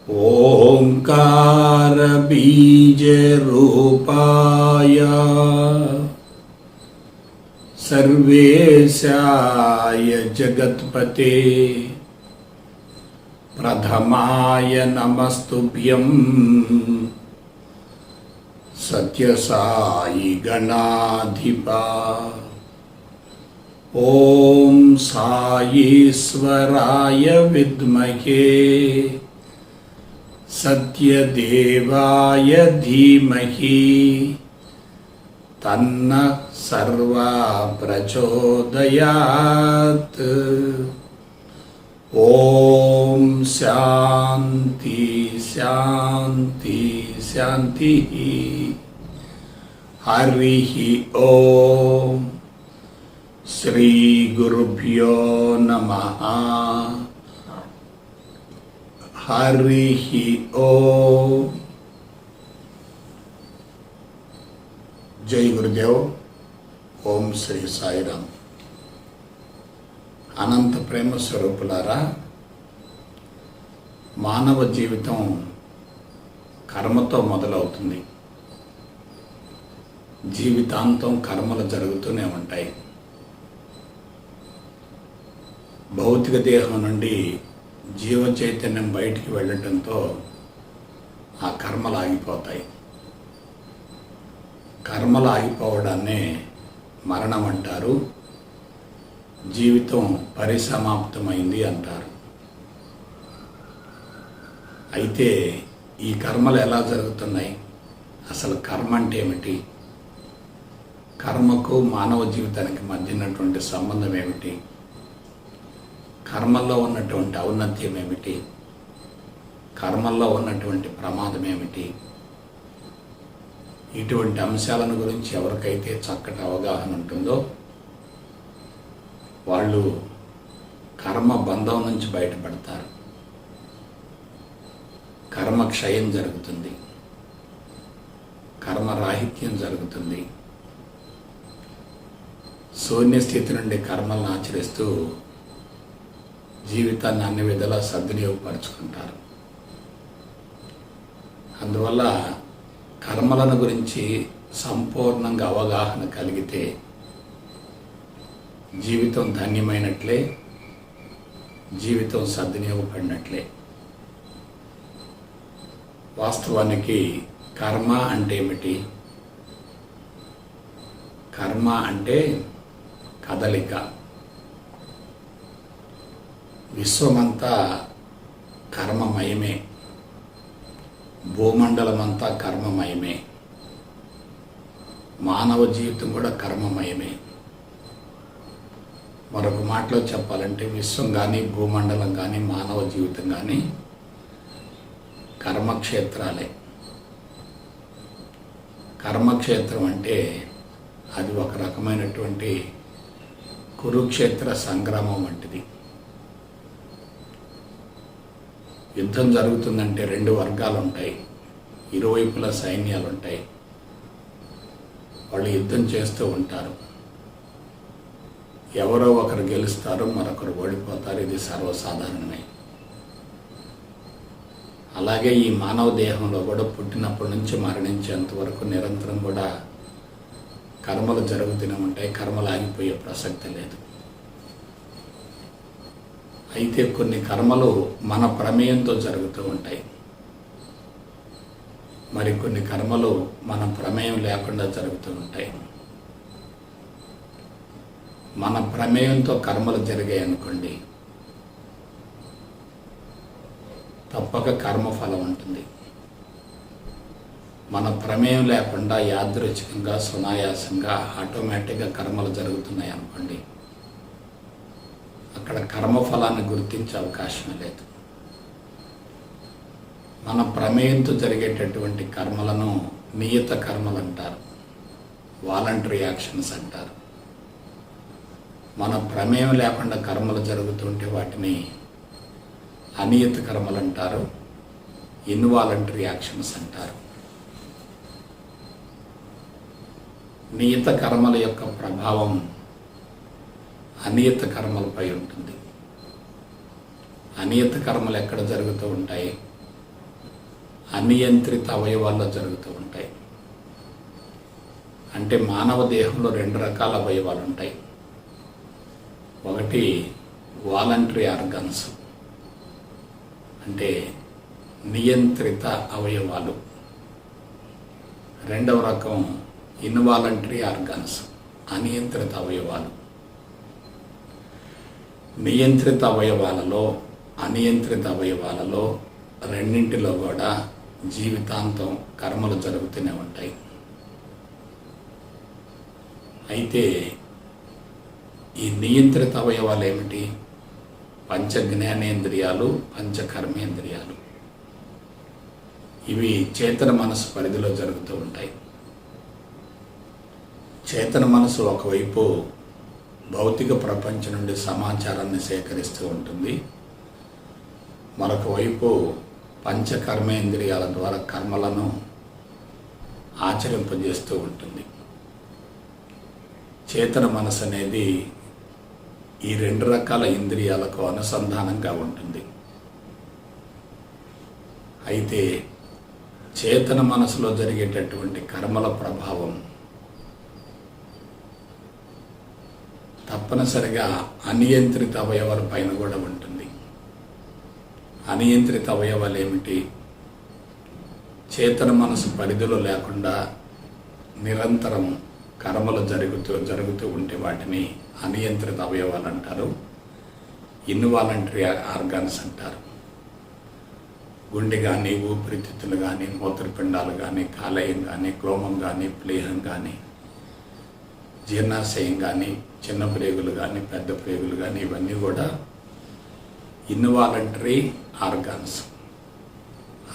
ओंकार बीज रूपाय सर्वेशाय जगत्पते प्रथमाय नमस्तुभ्यं सत्यसाई गणाधिपा ओम साईश्वराय विद्महे सत्यदेवाय धीमहि तन्नः सर्वा प्रचोदयात्। ओम शांति शांति शांति। हरि ओम। श्री गुरुभ्यो नमः। हरि ओम। जय गुरुदेव। ओम श्री साईराम। అనంత ప్రేమ స్వరూపులారా, మానవ జీవితం కర్మతో మొదలవుతుంది. జీవితాంతం కర్మలు జరుగుతూనే ఉంటాయి. భౌతిక దేహం నుండి జీవ చైతన్యం బయటికి వెళ్ళటంతో ఆ కర్మలు ఆగిపోతాయి. కర్మలు ఆగిపోవడాన్నే మరణం అంటారు. జీవితం పరిసమాప్తమైంది అంటారు. అయితే ఈ కర్మలు ఎలా జరుగుతున్నాయి? అసలు కర్మ అంటే ఏమిటి? కర్మకు మానవ జీవితానికి మధ్య ఉన్నటువంటి సంబంధం ఏమిటి? కర్మల్లో ఉన్నటువంటి ఔన్నత్యం ఏమిటి? కర్మల్లో ఉన్నటువంటి ప్రమాదం ఏమిటి? ఇటువంటి అంశాలను గురించి ఎవరికైతే చక్కటి అవగాహన ఉంటుందో వాళ్ళు కర్మ బంధం నుంచి బయటపడతారు. కర్మ క్షయం జరుగుతుంది. కర్మ రాహిత్యం జరుగుతుంది. శూన్య స్థితి నుండి కర్మలను ఆచరిస్తూ జీవితాన్ని అన్ని విధాలా సద్వినియోగపరుచుకుంటారు. అందువల్ల కర్మలను గురించి సంపూర్ణంగా అవగాహన కలిగితే జీవితం ధన్యమైనట్లే, జీవితం సద్వినియోగపడినట్లే. వాస్తవానికి కర్మ అంటే ఏమిటి? కర్మ అంటే కదలిక. విశ్వమంతా కర్మమయమే. భూమండలమంతా కర్మమయమే. మానవ జీవితం కూడా కర్మమయమే. మరొక మాటలో చెప్పాలంటే విశ్వం కానీ, భూమండలం కానీ, మానవ జీవితం కానీ కర్మక్షేత్రాలే. కర్మక్షేత్రం అంటే అది ఒక రకమైనటువంటి కురుక్షేత్ర సంగ్రామం వంటిది. యుద్ధం జరుగుతుందంటే రెండు వర్గాలు ఉంటాయి. ఇరువైపుల సైన్యాలు ఉంటాయి. వాళ్ళు యుద్ధం చేస్తూ ఉంటారు. ఎవరో ఒకరు గెలుస్తారు, మరొకరు ఓడిపోతారు. ఇది సర్వసాధారణమే. అలాగే ఈ మానవ దేహంలో కూడా పుట్టినప్పటి నుంచి మరణించేంత వరకు నిరంతరం కూడా కర్మలు జరుగుతూనే ఉంటాయి. కర్మలు ఆగిపోయే ప్రసక్తి లేదు. అయితే కొన్ని కర్మలు మన ప్రమేయంతో జరుగుతూ ఉంటాయి. మరికొన్ని కర్మలు మన ప్రమేయం లేకుండా జరుగుతూ ఉంటాయి. మన ప్రమేయంతో కర్మలు జరిగాయి అనుకోండి, తప్పక కర్మఫలం ఉంటుంది. మన ప్రమేయం లేకుండా యాదృచ్ఛికంగా, సునాయాసంగా, ఆటోమేటిక్గా కర్మలు జరుగుతున్నాయి అనుకోండి, అక్కడ కర్మఫలాన్ని గుర్తించే అవకాశమే లేదు. మన ప్రమేయంతో జరిగేటటువంటి కర్మలను నియత కర్మలు అంటారు, వాలంటరీ యాక్షన్స్ అంటారు. మన ప్రమేయం లేకుండా కర్మలు జరుగుతుంటే వాటిని అనియత కర్మలు అంటారు, ఇన్వాలంటరీ యాక్షన్స్ అంటారు. నియత కర్మల యొక్క ప్రభావం అనియత కర్మలపై ఉంటుంది. అనియత కర్మలు ఎక్కడ జరుగుతూ ఉంటాయి? అనియంత్రిత అవయవాల్లో జరుగుతూ ఉంటాయి. అంటే మానవ దేహంలో 2 రకాల అవయవాలు ఉంటాయి. ఒకటి వాలంటరీ ఆర్గన్స్, అంటే నియంత్రిత అవయవాలు. రెండవ రకం ఇన్వాలంటరీ ఆర్గన్స్, అనియంత్రిత అవయవాలు. నియంత్రిత అవయవాలలో, అనియంత్రిత అవయవాలలో రెండింటిలో కూడా జీవితాంతం కర్మలు జరుగుతూనే ఉంటాయి. అయితే ఈ నియంత్రిత అవయవాలు ఏమిటి? పంచ జ్ఞానేంద్రియాలు, పంచ కర్మేంద్రియాలు. ఇవి చేతన మనసు పరిధిలో జరుగుతూ ఉంటాయి. చేతన మనసు ఒకవైపు భౌతిక ప్రపంచం నుండి సమాచారాన్ని సేకరిస్తూ ఉంటుంది, మరొక వైపు పంచకర్మేంద్రియాల ద్వారా కర్మలను ఆచరింపజేస్తూ ఉంటుంది. చేతన మనసు అనేది ఈ 2 రకాల ఇంద్రియాలకు అనుసంధానంగా ఉంటుంది. అయితే చేతన మనసులో జరిగేటటువంటి కర్మల ప్రభావం తప్పనిసరిగా అనియంత్రిత అవయవాల పైన కూడా ఉంటుంది. అనియంత్రిత అవయవాలు ఏమిటి? చేతన మనసు పరిధిలో లేకుండా నిరంతరం కర్మలు జరుగుతూ ఉంటే వాటిని అనియంత్రిత అవయవాలు అంటారు. ఇన్వాలంటరీ ఆర్గాన్స్ అంటారు. గుండె కానీ, ఊపిరితిత్తులు కానీ, మూత్రపిండాలు కానీ, కాలేయం కానీ, క్లోమం కానీ, ప్లీహం కానీ, జీర్ణాశయం కానీ, చిన్న ప్రేగులు కానీ, పెద్ద ప్రేగులు కానీ, ఇవన్నీ కూడా ఇన్వాలంటరీ ఆర్గాన్స్,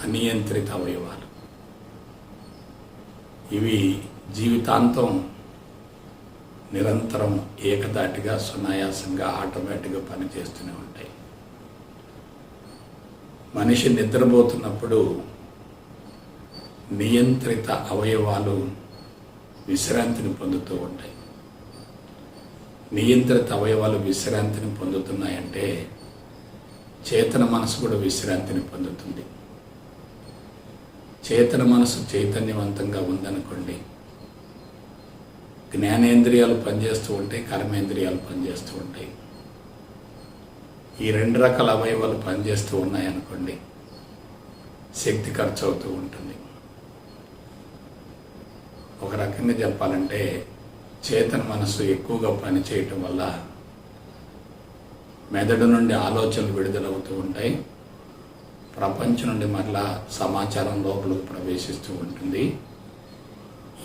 అనియంత్రిత అవయవాలు. ఇవి జీవితాంతం నిరంతరం ఏకదాటిగా, సునాయాసంగా, ఆటోమేటిక్గా పనిచేస్తూనే ఉంటాయి. మనిషి నిద్రపోతున్నప్పుడు నియంత్రిత అవయవాలు విశ్రాంతిని పొందుతూ ఉంటాయి. నియంత్రిత అవయవాలు విశ్రాంతిని పొందుతున్నాయంటే చేతన మనసు కూడా విశ్రాంతిని పొందుతుంది. చేతన మనసు చైతన్యవంతంగా ఉందనుకోండి, జ్ఞానేంద్రియాలు పనిచేస్తూ ఉంటాయి, కర్మేంద్రియాలు పనిచేస్తూ ఉంటాయి. ఈ 2 రకాల అవయవాలు పనిచేస్తూ ఉన్నాయనుకోండి, శక్తి ఖర్చు అవుతూ ఉంటుంది. ఒక రకంగా చెప్పాలంటే చేతన మనసు ఎక్కువగా పనిచేయటం వల్ల మెదడు నుండి ఆలోచనలు విడుదలవుతూ ఉంటాయి. ప్రపంచం నుండి మరలా సమాచారం లోపలికి ప్రవేశిస్తూ ఉంటుంది.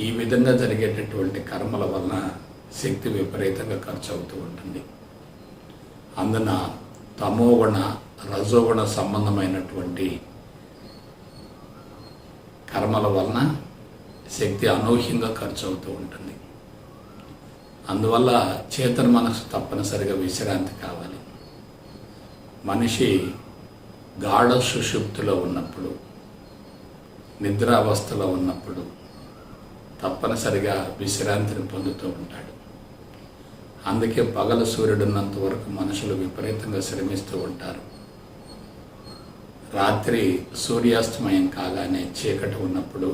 ఈ విధంగా జరిగేటటువంటి కర్మల వలన శక్తి విపరీతంగా ఖర్చు అవుతూ ఉంటుంది. అందున తమోగుణ, రజోగుణ సంబంధమైనటువంటి కర్మల వలన శక్తి అనూహ్యంగా ఖర్చు అవుతూ ఉంటుంది. అందువల్ల చేతన మనసు తప్పనిసరిగా విశ్రాంతి కావాలి. మనిషి గాఢ సుషుప్తిలో ఉన్నప్పుడు, నిద్రావస్థలో ఉన్నప్పుడు తప్పనిసరిగా విశ్రాంతిని పొందుతూ ఉంటాడు. అందుకే పగలు సూర్యుడున్నంత వరకు మనుషులు విపరీతంగా శ్రమిస్తూ ఉంటారు. రాత్రి సూర్యాస్తమయం కాగానే చీకటి ఉన్నప్పుడు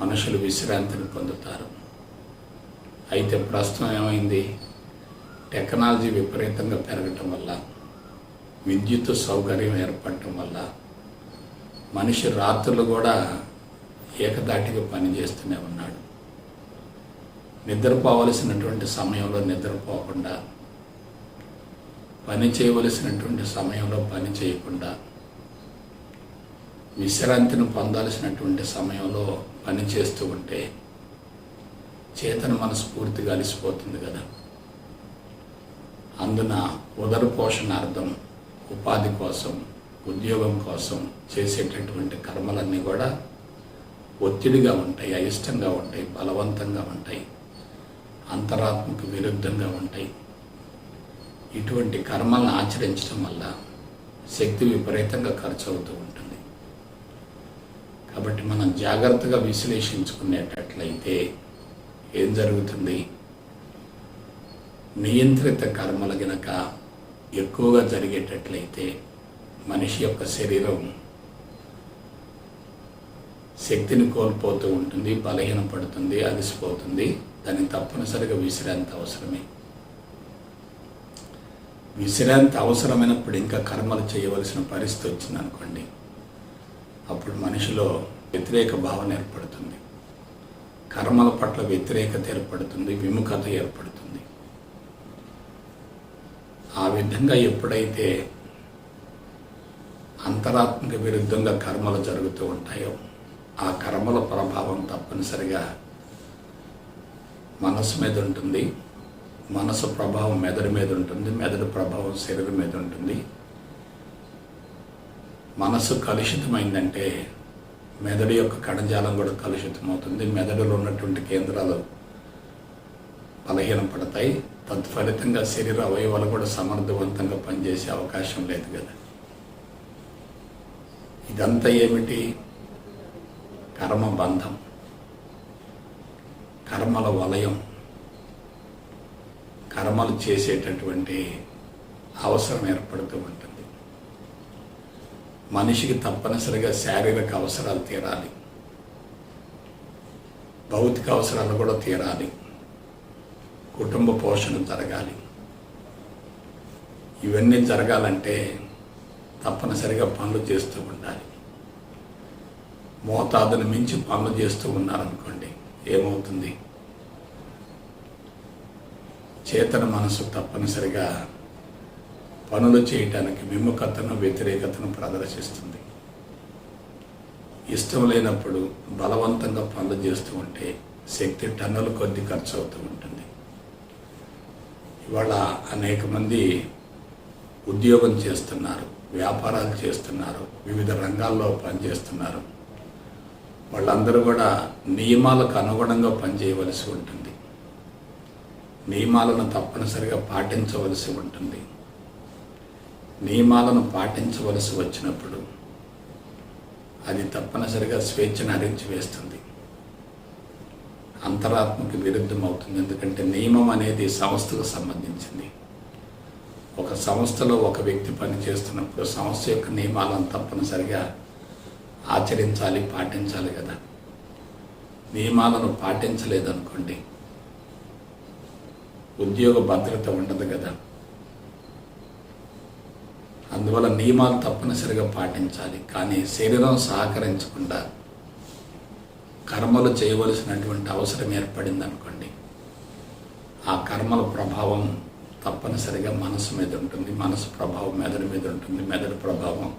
మనుషులు విశ్రాంతిని పొందుతారు. అయితే ప్రస్తుతం ఏమైంది? టెక్నాలజీ విపరీతంగా పెరగటం వల్ల, విద్యుత్ సౌకర్యం ఏర్పడటం వల్ల మనిషి రాత్రులు కూడా ఏకదాటిగా పనిచేస్తూనే ఉన్నాడు. నిద్రపోవలసినటువంటి సమయంలో నిద్రపోకుండా, పని చేయవలసినటువంటి సమయంలో పని చేయకుండా, విశ్రాంతిని పొందాల్సినటువంటి సమయంలో పని చేస్తూ ఉంటే చేతన మనసు పూర్తిగా అలసిపోతుంది కదా. అందున ఉదర పోషణార్థం, ఉపాధి కోసం, ఉద్యోగం కోసం చేసేటటువంటి కర్మలన్నీ కూడా ఒత్తిడిగా ఉంటాయి, అయిష్టంగా ఉంటాయి, బలవంతంగా ఉంటాయి, అంతరాత్మకు విరుద్ధంగా ఉంటాయి. ఇటువంటి కర్మలను ఆచరించడం వల్ల శక్తి విపరీతంగా ఖర్చు అవుతూ ఉంటుంది. కాబట్టి మనం జాగ్రత్తగా విశ్లేషించుకునేటట్లయితే ఏం జరుగుతుంది? నియంత్రిత కర్మలు గనక ఎక్కువగా జరిగేటట్లయితే మనిషి యొక్క శరీరం శక్తిని కోల్పోతూ ఉంటుంది, బలహీనపడుతుంది, అలసిపోతుంది. దానికి తప్పనిసరిగా విశ్రాంతి అవసరమే. విశ్రాంతి అవసరమైనప్పుడు ఇంకా కర్మలు చేయవలసిన పరిస్థితి వచ్చిందనుకోండి, అప్పుడు మనిషిలో వ్యతిరేక భావన ఏర్పడుతుంది, కర్మల పట్ల వ్యతిరేకత ఏర్పడుతుంది, విముఖత ఏర్పడుతుంది. ఆ విధంగా ఎప్పుడైతే అంతరాత్మక విరుద్ధంగా కర్మలు జరుగుతూ ఉంటాయో, ఆ కర్మల ప్రభావం తప్పనిసరిగా మనసు మీద ఉంటుంది, మనసు ప్రభావం మెదడు మీద ఉంటుంది, మెదడు ప్రభావం శరీరం మీద ఉంటుంది. మనసు కలుషితమైందంటే మెదడు యొక్క కణజాలం కూడా కలుషితమవుతుంది, మెదడులో ఉన్నటువంటి కేంద్రాలు బలహీనపడతాయి. తత్ఫలితంగా శరీర అవయవాలు కూడా సమర్థవంతంగా పనిచేసే అవకాశం లేదు కదా. ఇదంతా ఏమిటి? కర్మ బంధం, కర్మల వలయం, కర్మలు చేసేటటువంటి అవసరం ఏర్పడుతూ ఉంటుంది. మనిషికి తప్పనిసరిగా శారీరక అవసరాలు తీరాలి, భౌతిక అవసరాలు కూడా తీరాలి, కుటుంబ పోషణ జరగాలి. ఇవన్నీ జరగాలంటే తప్పనిసరిగా పనులు చేస్తూ ఉండాలి. మోతాదును మించి పనులు చేస్తూ ఉన్నారనుకోండి, ఏమవుతుంది? చేతన మనసు తప్పనిసరిగా పనులు చేయటానికి విముఖతను, వ్యతిరేకతను ప్రదర్శిస్తుంది. ఇష్టం లేనప్పుడు బలవంతంగా పనులు చేస్తూ ఉంటే శక్తి టన్నుల కొద్ది ఖర్చు అవుతూ ఉంటుంది. ఇవాళ అనేక మంది ఉద్యోగం చేస్తున్నారు, వ్యాపారాలు చేస్తున్నారు, వివిధ రంగాల్లో పనిచేస్తున్నారు. వాళ్ళందరూ కూడా నియమాలకు అనుగుణంగా పనిచేయవలసి ఉంటుంది, నియమాలను తప్పనిసరిగా పాటించవలసి ఉంటుంది. నియమాలను పాటించవలసి వచ్చినప్పుడు అది తప్పనిసరిగా స్వేచ్ఛను హరించి వేస్తుంది, అంతరాత్మకి విరుద్ధం అవుతుంది. ఎందుకంటే నియమం అనేది సంస్థకు సంబంధించింది. ఒక సంస్థలో ఒక వ్యక్తి పని చేస్తున్నప్పుడు సంస్థ యొక్క నియమాలను తప్పనిసరిగా ఆచరించాలి, పాటించాలి కదా. నియమాలను పాటించలేదనుకోండి, ఉద్యోగ భద్రత ఉండదు కదా. అందువల్ల నియమాలు తప్పనిసరిగా పాటించాలి. కానీ శరీరం సహకరించకుండా కర్మలు చేయవలసినటువంటి అవసరం ఏర్పడింది అనుకోండి, ఆ కర్మల ప్రభావం తప్పనిసరిగా మనసు మీద ఉంటుంది, మనసు ప్రభావం మెదడు మీద ఉంటుంది, మెదడు ప్రభావం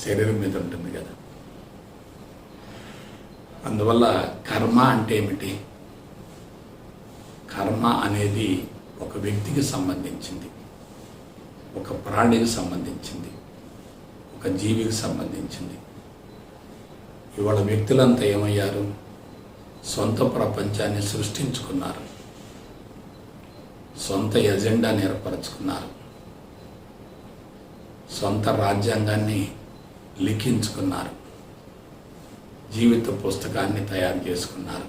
శరీరం మీద ఉంటుంది కదా. అందువల్ల కర్మ అంటే ఏమిటి? కర్మ అనేది ఒక వ్యక్తికి సంబంధించింది, ఒక ప్రాణికి సంబంధించింది, ఒక జీవికి సంబంధించింది. ఇవాళ వ్యక్తులంతా ఏమయ్యారు? సొంత ప్రపంచాన్ని సృష్టించుకున్నారు, సొంత ఎజెండాని ఏర్పరచుకున్నారు, సొంత రాజ్యాంగాన్ని లిఖించుకున్నారు, జీవిత పుస్తకాన్ని తయారు చేసుకున్నారు.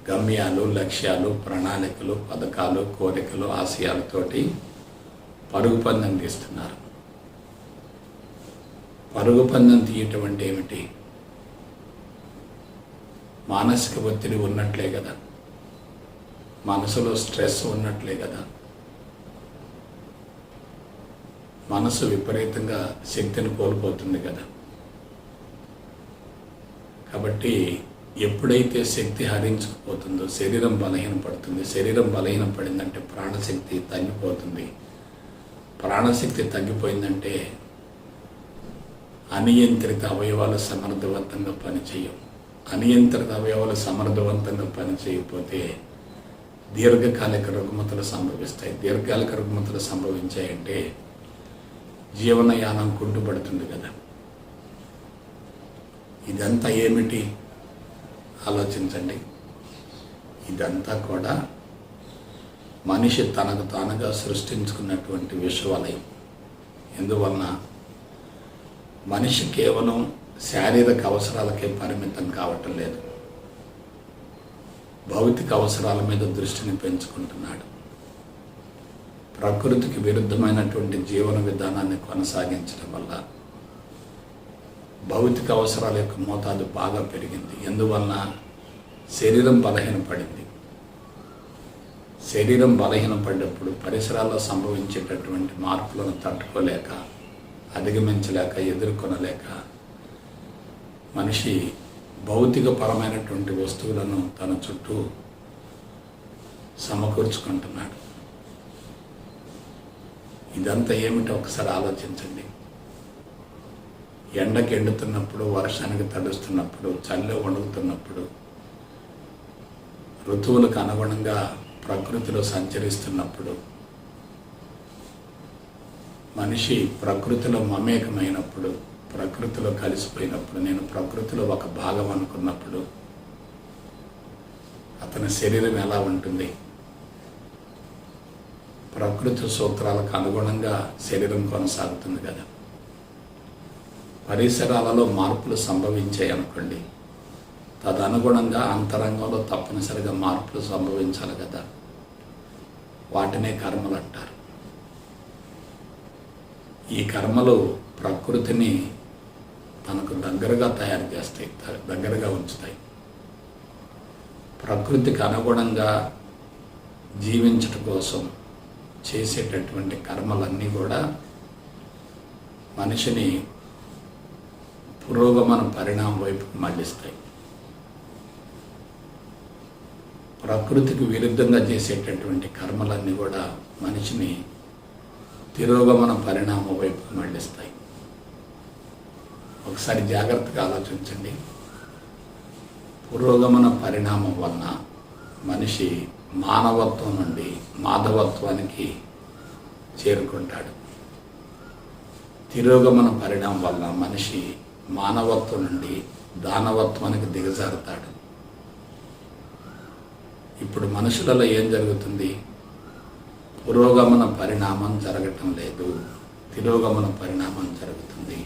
గమ్యాలు, లక్ష్యాలు, ప్రణాళికలు, పథకాలు, కోరికలు, ఆశయాలతోటి పరుగు పందెం తీస్తున్నారు. పరుగు పందెం తీయటం అంటే ఏమిటి? మానసిక ఒత్తిడి ఉన్నట్లే కదా, మనసులో స్ట్రెస్ ఉన్నట్లే కదా. మనసు విపరీతంగా శక్తిని కోల్పోతుంది కదా. కాబట్టి ఎప్పుడైతే శక్తి హరించుకుపోతుందో శరీరం బలహీనపడుతుంది. శరీరం బలహీనపడిందంటే ప్రాణశక్తి తగ్గిపోతుంది. ప్రాణశక్తి తగ్గిపోయిందంటే అనియంత్రిత అవయవాలు సమర్థవంతంగా పనిచేయవు. అనియంత్రిత అవయవాలు సమర్థవంతంగా పనిచేయకపోతే దీర్ఘకాలిక రుగ్మతలు సంభవిస్తాయి. దీర్ఘకాలిక రుగ్మతలు సంభవించాయంటే జీవనయానం కుంటుపడుతుంది కదా. ఇదంతా ఏమిటి ఆలోచించండి. ఇదంతా కూడా మనిషి తనకు తానుగా సృష్టించుకున్నటువంటి విశ్వవలయం. ఎందువలన మనిషి కేవలం శారీరక అవసరాలకే పరిమితం కావటం లేదు, భౌతిక అవసరాల మీద దృష్టిని పెంచుకుంటున్నాడు. ప్రకృతికి విరుద్ధమైనటువంటి జీవన విధానాన్ని కొనసాగించడం వల్ల భౌతిక అవసరాల యొక్క మోతాదు బాగా పెరిగింది. ఎందువలన శరీరం బలహీనపడింది. శరీరం బలహీనపడినప్పుడు పరిసరాల్లో సంభవించేటటువంటి మార్పులను తట్టుకోలేక, అధిగమించలేక, ఎదుర్కొనలేక మనిషి భౌతికపరమైనటువంటి వస్తువులను తన చుట్టూ సమకూర్చుకుంటున్నాడు. ఇదంతా ఏమిటో ఒకసారి ఆలోచించండి. ఎండకి ఎండుతున్నప్పుడు, వర్షానికి తడుస్తున్నప్పుడు, చలిలో వణుకుతున్నప్పుడు, ఋతువులకు అనుగుణంగా ప్రకృతిలో సంచరిస్తున్నప్పుడు, మనిషి ప్రకృతిలో మమేకమైనప్పుడు, ప్రకృతిలో కలిసిపోయినప్పుడు, నేను ప్రకృతిలో ఒక భాగం అనుకున్నప్పుడు అతని శరీరం ఎలా ఉంటుంది? ప్రకృతి సూత్రాలకు అనుగుణంగా శరీరం కొనసాగుతుంది కదా. పరిసరాలలో మార్పులు సంభవించాయి అనుకోండి, తదనుగుణంగా అంతరంగంలో తప్పనిసరిగా మార్పులు సంభవించాలి కదా. వాటినే కర్మలు అంటారు. ఈ కర్మలు ప్రకృతిని తనకు దగ్గరగా తయారు చేస్తాయి, దగ్గరగా ఉంచుతాయి. ప్రకృతికి అనుగుణంగా జీవించటం కోసం చేసేటటువంటి కర్మలన్నీ కూడా మనిషిని పురోగమన పరిణామం వైపుకు మళ్ళిస్తాయి. ప్రకృతికి విరుద్ధంగా చేసేటటువంటి కర్మలన్నీ కూడా మనిషిని తిరోగమన పరిణామం వైపుకు మళ్ళిస్తాయి. ఒకసారి జాగ్రత్తగా ఆలోచించండి. పురోగమన పరిణామం వలన మనిషి మానవత్వం నుండి మాధవత్వానికి చేరుకుంటాడు. తిరోగమన పరిణామం వల్ల మనిషి మానవత్వం నుండి దానవత్వానికి దిగజారుతాడు. ఇప్పుడు మనుషులలో ఏం జరుగుతుంది? పురోగమన పరిణామం జరగటం లేదు, తిరోగమన పరిణామం జరుగుతుంది.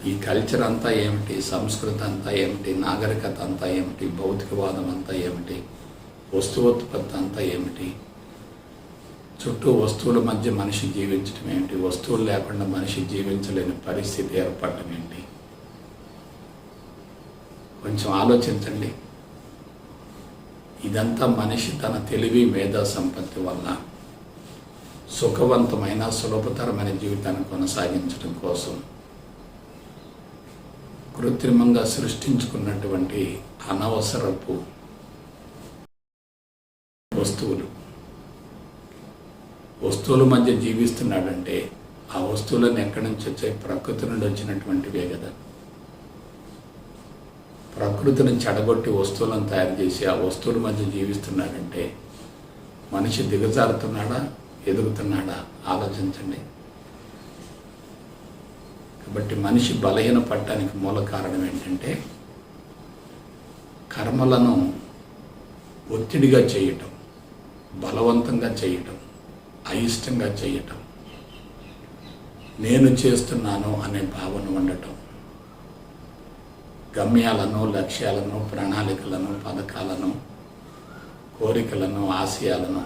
ఈ కల్చర్ అంతా ఏమిటి? సంస్కృతి అంతా ఏమిటి? నాగరికత అంతా ఏమిటి? భౌతికవాదం అంతా ఏమిటి? వస్తువోత్పత్తి అంతా ఏమిటి? చుట్టూ వస్తువుల మధ్య మనిషి జీవించడం ఏమిటి? వస్తువులు లేకుండా మనిషి జీవించలేని పరిస్థితి ఏర్పడటం ఏంటి? కొంచెం ఆలోచించండి. ఇదంతా మనిషి తన తెలివి, మేధా సంపత్తి వల్ల సుఖవంతమైన, సులభతరమైన జీవితాన్ని కొనసాగించడం కోసం కృత్రిమంగా సృష్టించుకున్నటువంటి అనవసరపు వస్తువుల మధ్య జీవిస్తున్నాడంటే ఆ వస్తువులను ఎక్కడి నుంచి వచ్చే? ప్రకృతి నుండి వచ్చినటువంటివే కదా. ప్రకృతిని చెడగొట్టి వస్తువులను తయారు చేసి ఆ వస్తువుల మధ్య జీవిస్తున్నాడంటే మనిషి దిగజారుతున్నాడా, ఎదుగుతున్నాడా? ఆలోచించండి. కాబట్టి మనిషి బలహీన పడటానికి మూల కారణం ఏంటంటే కర్మలను ఒత్తిడిగా చేయటం, బలవంతంగా చేయటం, అయిష్టంగా చేయటం, నేను చేస్తున్నాను అనే భావన ఉండటం, గమ్యాలను, లక్ష్యాలను, ప్రణాళికలను, పథకాలను, కోరికలను, ఆశయాలను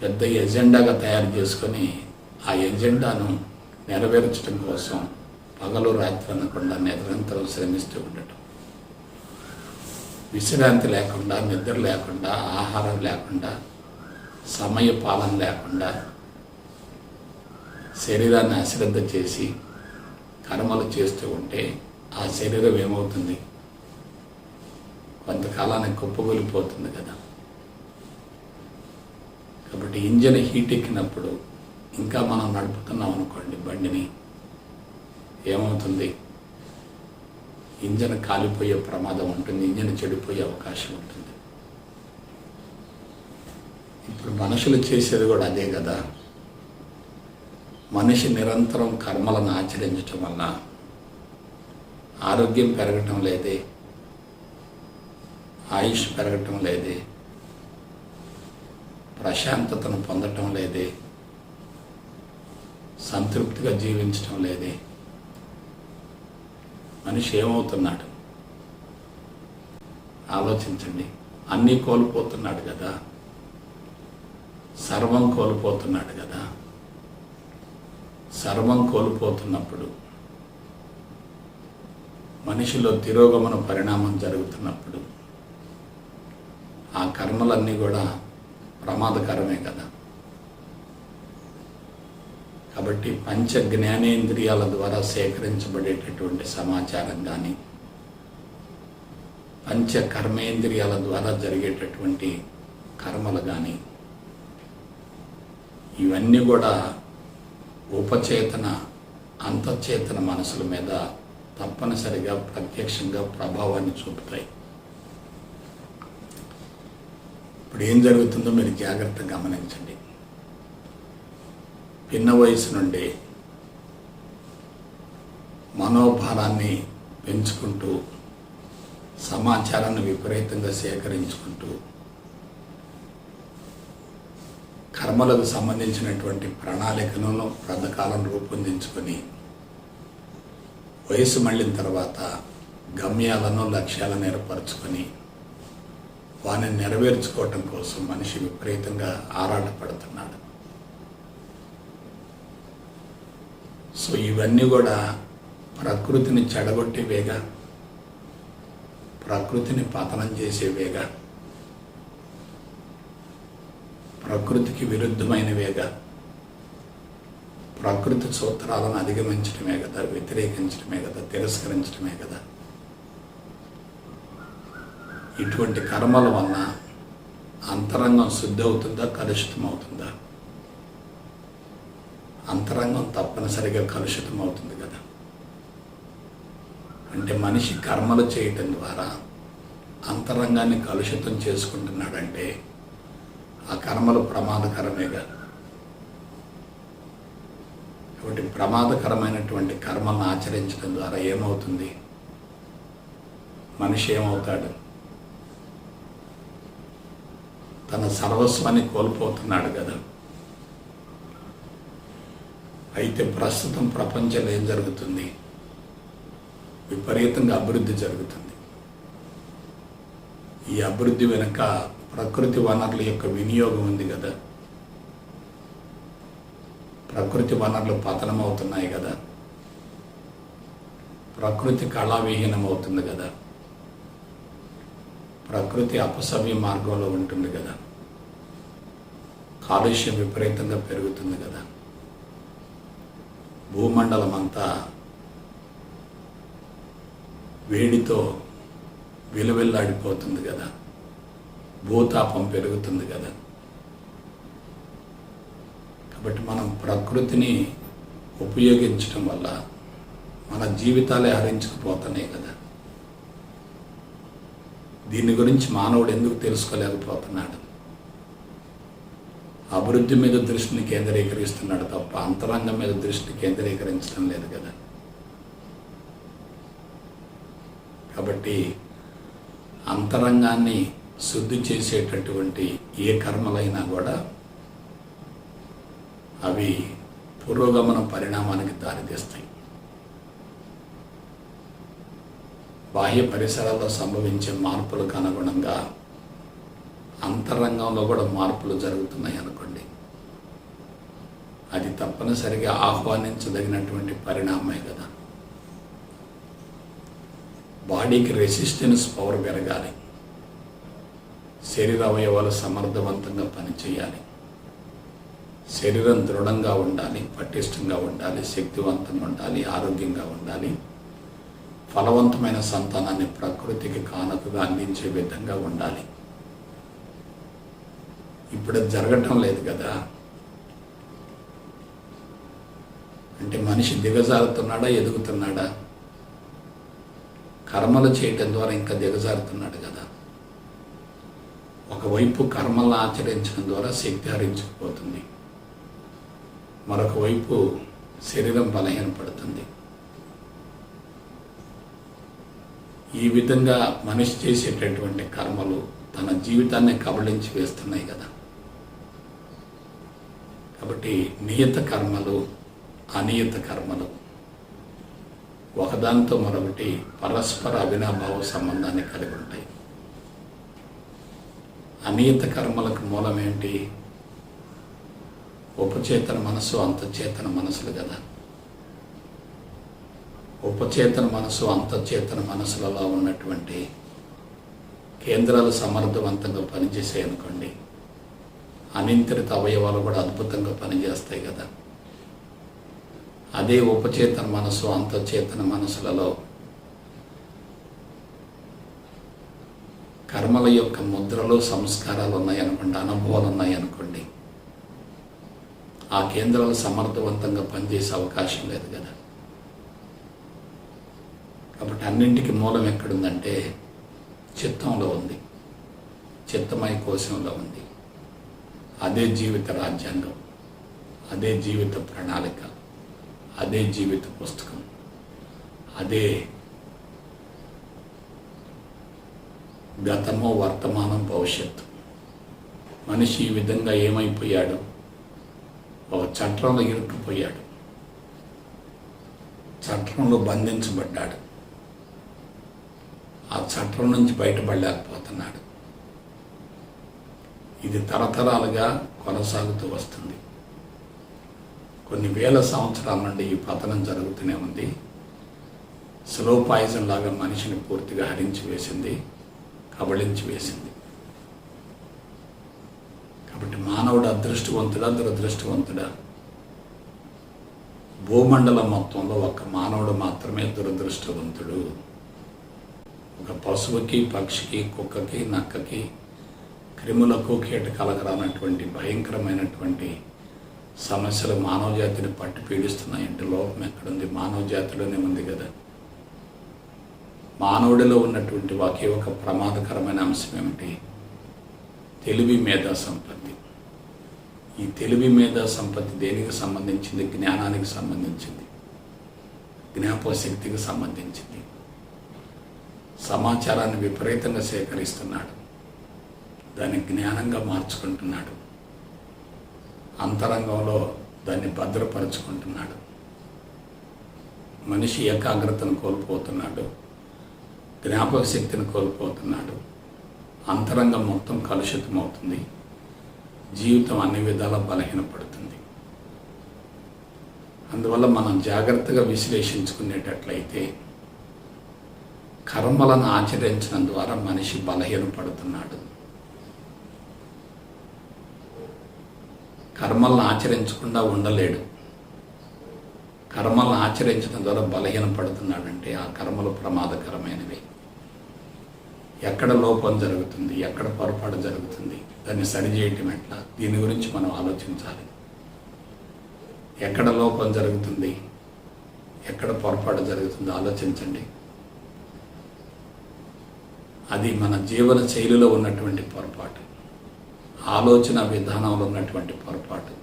పెద్ద ఎజెండాగా తయారు చేసుకొని ఆ ఎజెండాను నెరవేర్చడం కోసం పగలు రాత్రి అనకుండా నిరంతరం శ్రమిస్తూ ఉండటం, విశ్రాంతి లేకుండా, నిద్ర లేకుండా, ఆహారం లేకుండా, సమయ పాలన లేకుండా శరీరాన్ని అశ్రద్ధ చేసి కర్మలు చేస్తూ ఉంటే ఆ శరీరం ఏమవుతుంది? కొంతకాలానికి కుప్పగొలిపోతుంది కదా. కాబట్టి ఇంజన్ హీట్ ఎక్కినప్పుడు ఇంకా మనం నడుపుతున్నాం అనుకోండి బండిని, ఏమవుతుంది? ఇంజన్ కాలిపోయే ప్రమాదం ఉంటుంది, ఇంజన్ చెడిపోయే అవకాశం ఉంటుంది. ఇప్పుడు మనుషులు చేసేది కూడా అదే కదా. మనిషి నిరంతరం కర్మలను ఆచరించటం వల్ల ఆరోగ్యం పెరగటం లేదే, ఆయుష్ పెరగటం లేదే, ప్రశాంతతను పొందటం లేదే, సంతృప్తిగా జీవించటం లేదే. మనిషి ఏమవుతున్నాడు? ఆలోచించండి. అన్నీ కోల్పోతున్నాడు కదా, సర్వం కోల్పోతున్నాడు కదా. సర్వం కోల్పోతున్నప్పుడు, మనిషిలో తిరోగమన పరిణామం జరుగుతున్నప్పుడు ఆ కర్మలన్నీ కూడా ప్రమాదకరమే కదా. కాబట్టి పంచ జ్ఞానేంద్రియాల ద్వారా సేకరించబడేటటువంటి సమాచారం కానీ, పంచ కర్మేంద్రియాల ద్వారా జరిగేటటువంటి కర్మలు కానీ, ఇవన్నీ కూడా ఉపచేతన అంతఃచేతన మనసుల మీద తప్పనిసరిగా ప్రత్యక్షంగా ప్రభావాన్ని చూపుతాయి. ఇప్పుడు ఏం జరుగుతుందో మీరు జాగ్రత్తగా గమనించండి. పిన్న వయసు నుండి మనోభారాన్ని పెంచుకుంటూ, సమాచారాన్ని విపరీతంగా సేకరించుకుంటూ, కర్మలకు సంబంధించినటువంటి ప్రణాళికలను పథకాలను రూపొందించుకొని, వయసు మళ్ళిన తర్వాత గమ్యాలను లక్ష్యాలను ఏర్పరచుకొని వాటిని నెరవేర్చుకోవటం కోసం మనిషి విపరీతంగా ఆరాటపడుతున్నాడు. సో ఇవన్నీ కూడా ప్రకృతిని చెడగొట్టేవేగా, ప్రకృతిని పతనం చేసేవేగా, ప్రకృతికి విరుద్ధమైనవేగా, ప్రకృతి సూత్రాలను అధిగమించడమే కదా, వ్యతిరేకించడమే కదా, తిరస్కరించడమే కదా. ఇటువంటి కర్మల వలన అంతరంగం శుద్ధి అవుతుందా, కలుషితం అవుతుందా? అంతరంగం తప్పనిసరిగా కలుషితం అవుతుంది కదా. అంటే మనిషి కర్మలు చేయటం ద్వారా అంతరంగాన్ని కలుషితం చేసుకుంటున్నాడంటే ఆ కర్మలు ప్రమాదకరమేగా. కాబట్టి ప్రమాదకరమైనటువంటి కర్మలను ఆచరించడం ద్వారా ఏమవుతుంది? మనిషి ఏమవుతాడు? తన సర్వస్వాన్ని కోల్పోతున్నాడు కదా. అయితే ప్రస్తుతం ప్రపంచంలో ఏం జరుగుతుంది? విపరీతంగా అభివృద్ధి జరుగుతుంది. ఈ అభివృద్ధి వెనుక ప్రకృతి వనరుల యొక్క వినియోగం ఉంది కదా. ప్రకృతి వనరులు పతనమవుతున్నాయి కదా. ప్రకృతి కళావిహీనమవుతుంది కదా. ప్రకృతి అపసవ్య మార్గంలో ఉంటుంది కదా. కాలుష్యం విపరీతంగా పెరుగుతుంది కదా. భూమండలం అంతా వేడితో విలువెల్లాడిపోతుంది కదా. భూతాపం పెరుగుతుంది కదా. కాబట్టి మనం ప్రకృతిని ఉపయోగించడం వల్ల మన జీవితాలే హరించుకుపోతున్నాయి కదా. దీని గురించి మానవుడు ఎందుకు తెలుసుకోలేకపోతున్నాడు? అభివృద్ధి మీద దృష్టిని కేంద్రీకరిస్తున్నాడు తప్ప అంతరంగం మీద దృష్టిని కేంద్రీకరించడం లేదు కదా. కాబట్టి అంతరంగాన్ని శుద్ధి చేసేటటువంటి ఏ కర్మలైనా కూడా అవి పురోగమన పరిణామానికి దారితీస్తాయి. బాహ్య పరిసరాల్లో సంభవించే మార్పులకు అనుగుణంగా అంతరంగంలో కూడా మార్పులు జరుగుతున్నాయి అనుకోండి, అది తప్పనిసరిగా ఆహ్వానించదగినటువంటి పరిణామమే కదా. బాడీకి రెసిస్టెన్స్ పవర్ పెరగాలి, శరీర అవయవాలు సమర్థవంతంగా పనిచేయాలి, శరీరం దృఢంగా ఉండాలి, పటిష్టంగా ఉండాలి, శక్తివంతంగా ఉండాలి, ఆరోగ్యంగా ఉండాలి, ఫలవంతమైన సంతానాన్ని ప్రకృతికి కానుకగా అందించే విధంగా ఉండాలి. ఇప్పుడు అది జరగటం లేదు కదా. అంటే మనిషి దిగజారుతున్నాడా, ఎదుగుతున్నాడా? కర్మలు చేయటం ద్వారా ఇంకా దిగజారుతున్నాడు కదా. ఒకవైపు కర్మలను ఆచరించడం ద్వారా శక్తి హరించుకుపోతుంది, మరొక వైపు శరీరం బలహీనపడుతుంది. ఈ విధంగా మనిషి చేసేటటువంటి కర్మలు తన జీవితాన్ని కబళించి వేస్తున్నాయి కదా. కాబట్టి నియత కర్మలు, అనియత కర్మలు ఒకదానితో మరొకటి పరస్పర అవినాభావ సంబంధాన్ని కలిగి ఉంటాయి. అనియత కర్మలకు మూలం ఏంటి? ఉపచేతన మనసు అంతచేతన మనసులు కదా. ఉపచేతన మనసు అంతచేతన మనసులలో ఉన్నటువంటి కేంద్రాలు సమర్థవంతంగా పనిచేసాయి అనుకోండి, అనియంత్రిత అవయవాలు కూడా అద్భుతంగా పనిచేస్తాయి కదా. అదే ఉపచేతన మనసు అంతచేతన మనసులలో కర్మల యొక్క ముద్రలు సంస్కారాలు ఉన్నాయనుకోండి, అనుభవాలు ఉన్నాయనుకోండి, ఆ కేంద్రాలు సమర్థవంతంగా పనిచేసే అవకాశం లేదు కదా. కాబట్టి అన్నింటికి మూలం ఎక్కడుందంటే చిత్తంలో ఉంది, చిత్తమయ కోశంలో ఉంది. అదే జీవిత రాజ్యాంగం, అదే జీవిత ప్రణాళిక, అదే జీవిత పుస్తకం, అదే గతము వర్తమానం భవిష్యత్తు. మనిషి ఈ విధంగా ఏమైపోయాడు, ఒక చట్రంలో ఇరుక్కుపోయాడు, చట్రంలో బంధించబడ్డాడు, ఆ చట్రం నుంచి బయటపడలేకపోతున్నాడు. ఇది తరతరాలుగా కొనసాగుతూ వస్తుంది. కొన్ని వేల సంవత్సరాల నుండి ఈ పతనం జరుగుతూనే ఉంది. స్లో పాయిజన్ లాగా మనిషిని పూర్తిగా హరించి వేసింది, కబళించి వేసింది. కాబట్టి మానవుడు అదృష్టవంతుడా దురదృష్టవంతుడా? భూమండలం మొత్తంలో ఒక్క మానవుడు మాత్రమే దురదృష్టవంతుడు. ఒక పశువుకి, పక్షికి, కుక్కకి, నక్కకి, క్రిములకు, కీటకాలకు రానటువంటి భయంకరమైనటువంటి సమస్యలు మానవ జాతిని పట్టి పీడిస్తున్నాయంటే లోపం ఎక్కడుంది? మానవ జాతిలోనే ఉంది కదా. మానవుడిలో ఉన్నటువంటి ఒకే ఒక ప్రమాదకరమైన అంశం ఏమిటి? తెలివి మేధా సంపత్తి. ఈ తెలివి మేధా సంపత్తి దేనికి సంబంధించింది? జ్ఞానానికి సంబంధించింది, జ్ఞాపకశక్తికి సంబంధించింది. సమాచారాన్ని విపరీతంగా సేకరిస్తున్నాడు, దాన్ని జ్ఞానంగా మార్చుకుంటున్నాడు, అంతరంగంలో దాన్ని భద్రపరుచుకుంటున్నాడు. మనిషి ఏకాగ్రతను కోల్పోతున్నాడు, జ్ఞాపక శక్తిని కోల్పోతున్నాడు, అంతరంగం మొత్తం కలుషితమవుతుంది, జీవితం అన్ని విధాలా బలహీనపడుతుంది. అందువల్ల మనం జాగ్రత్తగా విశ్లేషించుకునేటట్లయితే కర్మలను ఆచరించడం ద్వారా మనిషి బలహీనపడుతున్నాడు. కర్మలను ఆచరించకుండా ఉండలేడు. కర్మలను ఆచరించడం ద్వారా బలహీనపడుతున్నాడంటే ఆ కర్మలు ప్రమాదకరమైనవి. ఎక్కడ లోపం జరుగుతుంది, ఎక్కడ పొరపాటు జరుగుతుంది, దాన్ని సరిచేయటం ఎట్లా, దీని గురించి మనం ఆలోచించాలి. ఎక్కడ లోపం జరుగుతుంది, ఎక్కడ పొరపాటు జరుగుతుందో ఆలోచించండి. అది మన జీవన శైలిలో ఉన్నటువంటి పొరపాటు, ఆలోచన విధానంలో ఉన్నటువంటి పొరపాటు,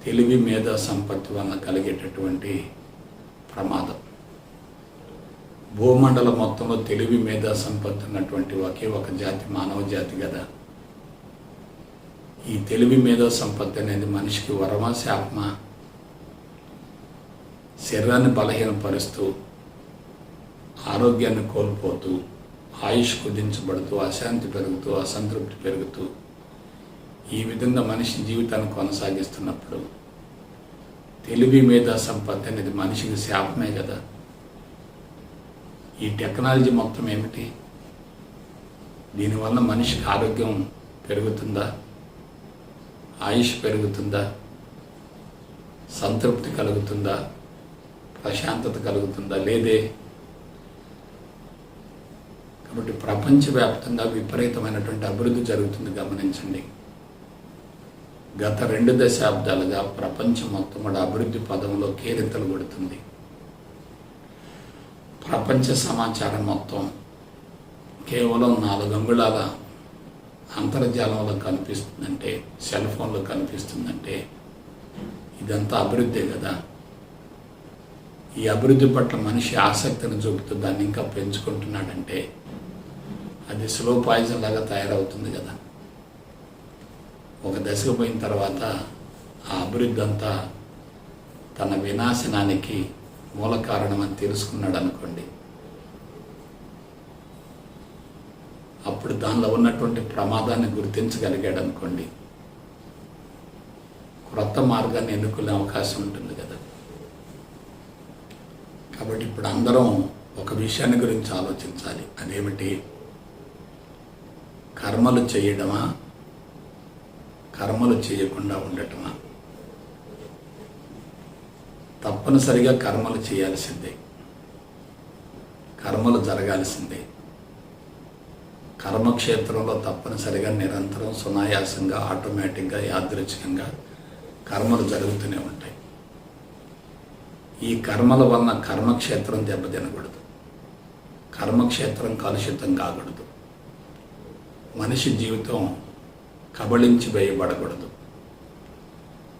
తెలివి మేధా సంపత్తి వలన కలిగేటటువంటి ప్రమాదం. భూమండలం మొత్తంలో తెలివి మేధా సంపత్తి ఉన్నటువంటి ఒకే ఒక జాతి మానవ జాతి కదా. ఈ తెలివి మేధా సంపత్తి అనేది మనిషికి వరమా శాపమా? శరీరాన్ని బలహీనపరుస్తూ, ఆరోగ్యాన్ని కోల్పోతూ, ఆయుష్ కుదించబడుతూ, అశాంతి పెరుగుతూ, అసంతృప్తి పెరుగుతూ, ఈ విధంగా మనిషి జీవితాన్ని కొనసాగిస్తున్నప్పుడు తెలివి మేధా సంపత్తి అనేది మనిషికి శాపమే కదా. ఈ టెక్నాలజీ మొత్తం ఏమిటి? దీనివల్ల మనిషికి ఆరోగ్యం పెరుగుతుందా, ఆయుష్ పెరుగుతుందా, సంతృప్తి కలుగుతుందా, ప్రశాంతత కలుగుతుందా? లేదే. కాబట్టి ప్రపంచవ్యాప్తంగా విపరీతమైనటువంటి అభివృద్ధి జరుగుతుంది. గమనించండి, గత 2 దశాబ్దాలుగా ప్రపంచం మొత్తం కూడా అభివృద్ధి పదంలో కేరింతలు కొడుతుంది. ప్రపంచ సమాచారం మొత్తం కేవలం 4 అంగుళాల అంతర్జాలంలో కనిపిస్తుందంటే, సెల్ ఫోన్లో కనిపిస్తుందంటే ఇదంతా అభివృద్ధే కదా. ఈ అభివృద్ధి పట్ల మనిషి ఆసక్తిని చూపుతూ దాన్ని ఇంకా పెంచుకుంటున్నాడంటే అది స్లో పాయిజన్ లాగా తయారవుతుంది కదా. ఒక దశకు పోయిన తర్వాత ఆ అభివృద్ధి అంతా తన వినాశనానికి మూల కారణం అని తెలుసుకున్నాడు అనుకోండి, అప్పుడు దానిలో ఉన్నటువంటి ప్రమాదాన్ని గుర్తించగలిగాడు అనుకోండి, క్రొత్త మార్గాన్ని ఎన్నుకునే అవకాశం ఉంటుంది కదా. కాబట్టి ఇప్పుడు అందరం ఒక విషయాన్ని గురించి ఆలోచించాలి. అదేమిటి? కర్మలు చేయడమా, కర్మలు చేయకుండా ఉండటమా? తప్పనిసరిగా కర్మలు చేయాల్సిందే, కర్మలు జరగాల్సిందే. కర్మక్షేత్రంలో తప్పనిసరిగా నిరంతరం సునాయాసంగా ఆటోమేటిక్గా యాదృచ్ఛికంగా కర్మలు జరుగుతూనే ఉంటాయి. ఈ కర్మల వలన కర్మక్షేత్రం దెబ్బతినకూడదు, కర్మక్షేత్రం కలుషితం కాకూడదు, మనిషి జీవితం కబళించి వేయబడకూడదు.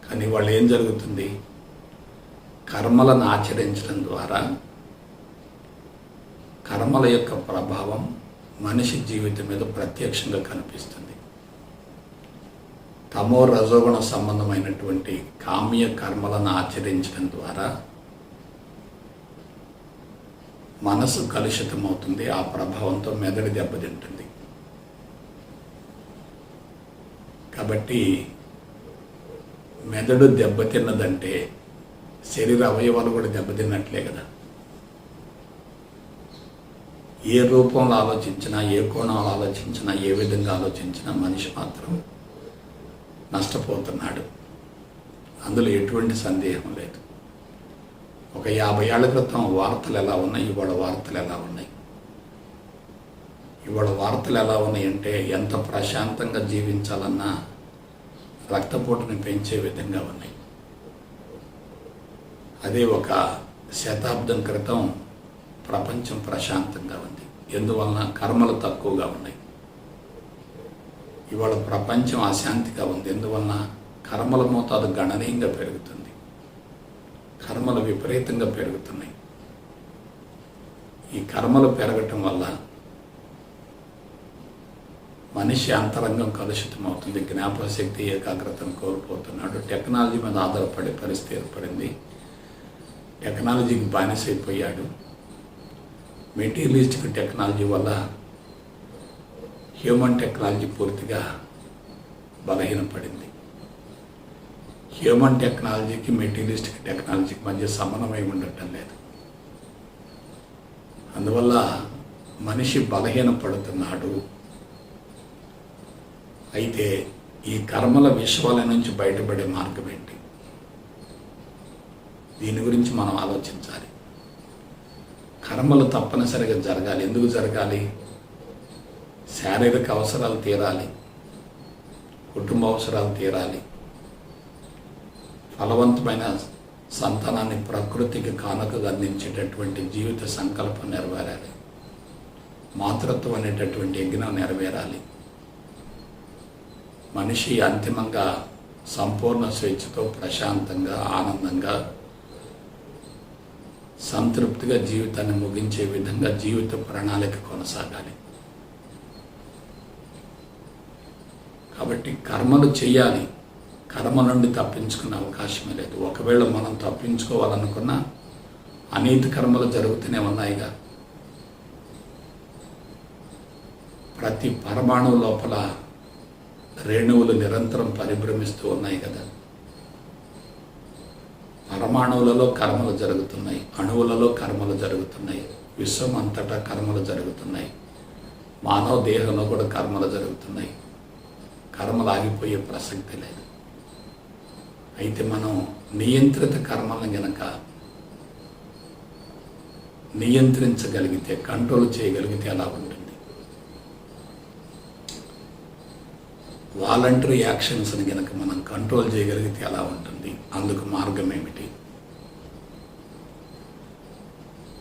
కానీ వాళ్ళు ఏం జరుగుతుంది? కర్మలను ఆచరించడం ద్వారా కర్మల యొక్క ప్రభావం మనిషి జీవితం మీద ప్రత్యక్షంగా కనిపిస్తుంది. తమో రజోగుణ సంబంధమైనటువంటి కామ్య కర్మలను ఆచరించడం ద్వారా మనసు కలుషితమవుతుంది. ఆ ప్రభావంతో మెదడు దెబ్బతింటుంది. కాబట్టి మెదడు దెబ్బతిన్నదంటే శరీర అవయవాలు కూడా దెబ్బతిన్నట్లే కదా. ఏ రూపంలో ఆలోచించినా, ఏ కోణంలో ఆలోచించినా, ఏ విధంగా ఆలోచించినా మనిషి మాత్రం నష్టపోతున్నాడు. అందులో ఎటువంటి సందేహం లేదు. ఒక 50 ఏళ్ల క్రితం వార్తలు ఎలా ఉన్నాయి, ఇవాళ వార్తలు ఎలా ఉన్నాయి? ఇవాళ వార్తలు ఎలా ఉన్నాయంటే ఎంత ప్రశాంతంగా జీవించాలన్నా రక్తపోటుని పెంచే విధంగా ఉన్నాయి. అదే ఒక శతాబ్దం క్రితం ప్రపంచం ప్రశాంతంగా ఉంది. ఎందువలన? కర్మలు తక్కువగా ఉన్నాయి. ఇవాళ ప్రపంచం అశాంతిగా ఉంది. ఎందువలన? కర్మల మోతాదు గణనీయంగా పెరుగుతుంది, కర్మలు విపరీతంగా పెరుగుతున్నాయి. ఈ కర్మలు పెరగటం వల్ల మనిషి అంతరంగం కలుషితం అవుతుంది. జ్ఞాపకశక్తి, ఏకాగ్రతను కోల్పోతున్నాడు. టెక్నాలజీ మీద ఆధారపడే పరిస్థితి ఏర్పడింది. టెక్నాలజీకి బానిసైపోయాడు. మెటీరియలిస్టిక్ టెక్నాలజీ వల్ల హ్యూమన్ టెక్నాలజీ పూర్తిగా బలహీనపడింది. హ్యూమన్ టెక్నాలజీకి మెటీరియలిస్టిక్ టెక్నాలజీకి మధ్య సమన్వయం ఉండటం లేదు. అందువల్ల మనిషి బలహీనపడుతున్నాడు. అయితే ఈ కర్మల విషయాల నుంచి బయటపడే మార్గం ఏంటి? దీని గురించి మనం ఆలోచించాలి. కర్మలు తప్పనిసరిగా జరగాలి. ఎందుకు జరగాలి? శారీరక అవసరాలు తీరాలి, కుటుంబ అవసరాలు తీరాలి, ఫలవంతమైన సంతానాన్ని ప్రకృతికి కానుకగా అందించేటటువంటి జీవిత సంకల్పం నెరవేరాలి, మాతృత్వం అనేటటువంటి యజ్ఞం నెరవేరాలి. మనిషి అంతిమంగా సంపూర్ణ స్వేచ్ఛతో ప్రశాంతంగా ఆనందంగా సంతృప్తిగా జీవితాన్ని ముగించే విధంగా జీవిత ప్రణాళిక కొనసాగాలి. కాబట్టి కర్మలు చేయాలి. కర్మ నుండి తప్పించుకునే అవకాశమే లేదు. ఒకవేళ మనం తప్పించుకోవాలనుకున్నా అనీతి కర్మలు జరుగుతూనే ఉన్నాయిగా. ప్రతి పరమాణువు లోపల రేణువులు నిరంతరం పరిభ్రమిస్తూ ఉన్నాయి కదా. పరమాణువులలో కర్మలు జరుగుతున్నాయి, అణువులలో కర్మలు జరుగుతున్నాయి, విశ్వం అంతటా కర్మలు జరుగుతున్నాయి, మానవ దేహంలో కూడా కర్మలు జరుగుతున్నాయి. కర్మలు ఆగిపోయే ప్రసక్తి లేదు. అయితే మనం నియంత్రిత కర్మలను గనక నియంత్రించగలిగితే, కంట్రోల్ చేయగలిగితే ఎలా ఉంటుంది? వాలంటరీ యాక్షన్స్ని గనక మనం కంట్రోల్ చేయగలిగితే ఎలా ఉంటుంది? అందుకు మార్గం ఏమిటి?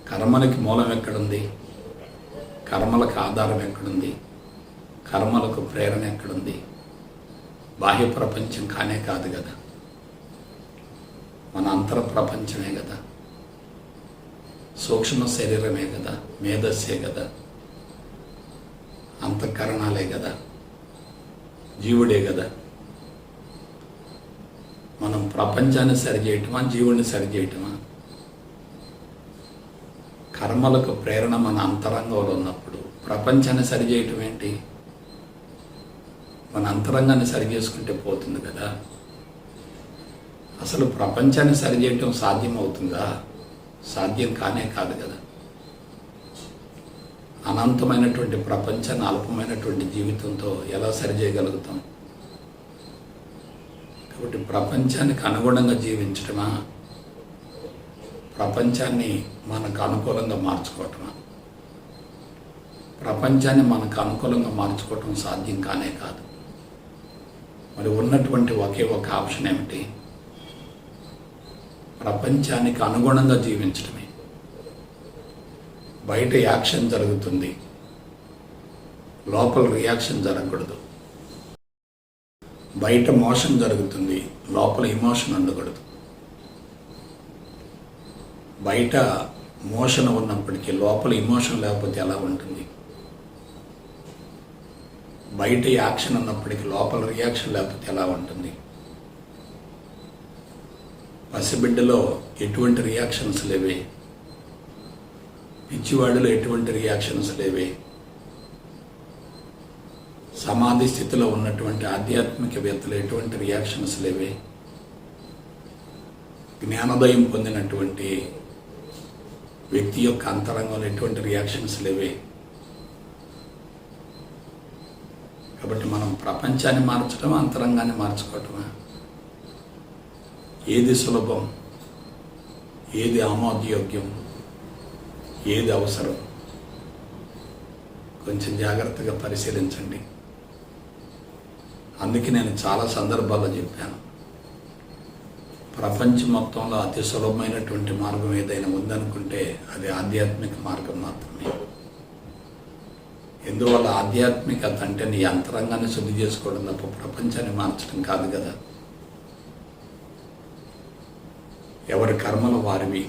కర్మలకి మూలం ఎక్కడుంది? కర్మలకు ఆధారం ఎక్కడుంది? కర్మలకు ప్రేరణ ఎక్కడుంది? బాహ్య ప్రపంచం కానే కాదు కదా, మన అంతర ప్రపంచమే కదా, సూక్ష్మ శరీరమే కదా, మేధస్సే కదా, అంతఃకరణాలే కదా, జీవుడే కదా. మనం ప్రపంచాన్ని సరిచేయటమా, జీవుడిని సరిచేయటమా? కర్మలకు ప్రేరణ మన అంతరంగంలో ఉన్నప్పుడు ప్రపంచాన్ని సరిచేయటం ఏంటి? మన అంతరంగాన్ని సరి చేసుకుంటే పోతుంది కదా. అసలు ప్రపంచాన్ని సరిచేయటం సాధ్యమవుతుందా? సాధ్యం కానే కాదు కదా. అనంతమైనటువంటి ప్రపంచాన్ని అల్పమైనటువంటి జీవితంతో ఎలా సరిచేయగలుగుతాం? కాబట్టి ప్రపంచానికి అనుగుణంగా జీవించటమా, ప్రపంచాన్ని మనకు అనుకూలంగా మార్చుకోవటమా? ప్రపంచాన్ని మనకు అనుకూలంగా మార్చుకోవటం సాధ్యం కానే కాదు. మరి ఉన్నటువంటి ఒకే ఒక ఆప్షన్ ఏమిటి? ప్రపంచానికి అనుగుణంగా జీవించడమే. బయట యాక్షన్ జరుగుతుంది, లోపల రియాక్షన్ జరగకూడదు. బయట మోషన్ జరుగుతుంది, లోపల ఇమోషన్ ఉండకూడదు. బయట మోషన్ ఉన్నప్పటికీ లోపల ఇమోషన్ లేకపోతే ఎలా ఉంటుంది? బయట యాక్షన్ ఉన్నప్పటికీ లోపల రియాక్షన్ లేకపోతే ఎలా ఉంటుంది? పసిబిడ్డలో ఎటువంటి రియాక్షన్స్ లేవే, పిచ్చివాడిలో ఎటువంటి రియాక్షన్స్ లేవే, సమాధి స్థితిలో ఉన్నటువంటి ఆధ్యాత్మికవేత్తలు ఎటువంటి రియాక్షన్స్ లేవే, జ్ఞానోదయం పొందినటువంటి వ్యక్తి యొక్క అంతరంగంలో ఎటువంటి రియాక్షన్స్ లేవే. కాబట్టి మనం ప్రపంచాన్ని మార్చడం, అంతరంగాన్ని మార్చుకోవటమా? ఏది సులభం, ఏది ఆమోదయోగ్యం, ఏది అవసరం? కొంచెం జాగ్రత్తగా పరిశీలించండి. అందుకే నేను చాలా సందర్భాల్లో చెప్పాను, ప్రపంచం మొత్తంలో అతి సులభమైనటువంటి మార్గం ఏదైనా ఉందనుకుంటే అది ఆధ్యాత్మిక మార్గం మాత్రమే. ఎందువల్ల ఆధ్యాత్మికత అంటే నీ అంతరంగాన్ని శుద్ధి చేసుకోవడం తప్ప ప్రపంచాన్ని మార్చడం కాదు కదా. ఎవరి కర్మలు వారివి,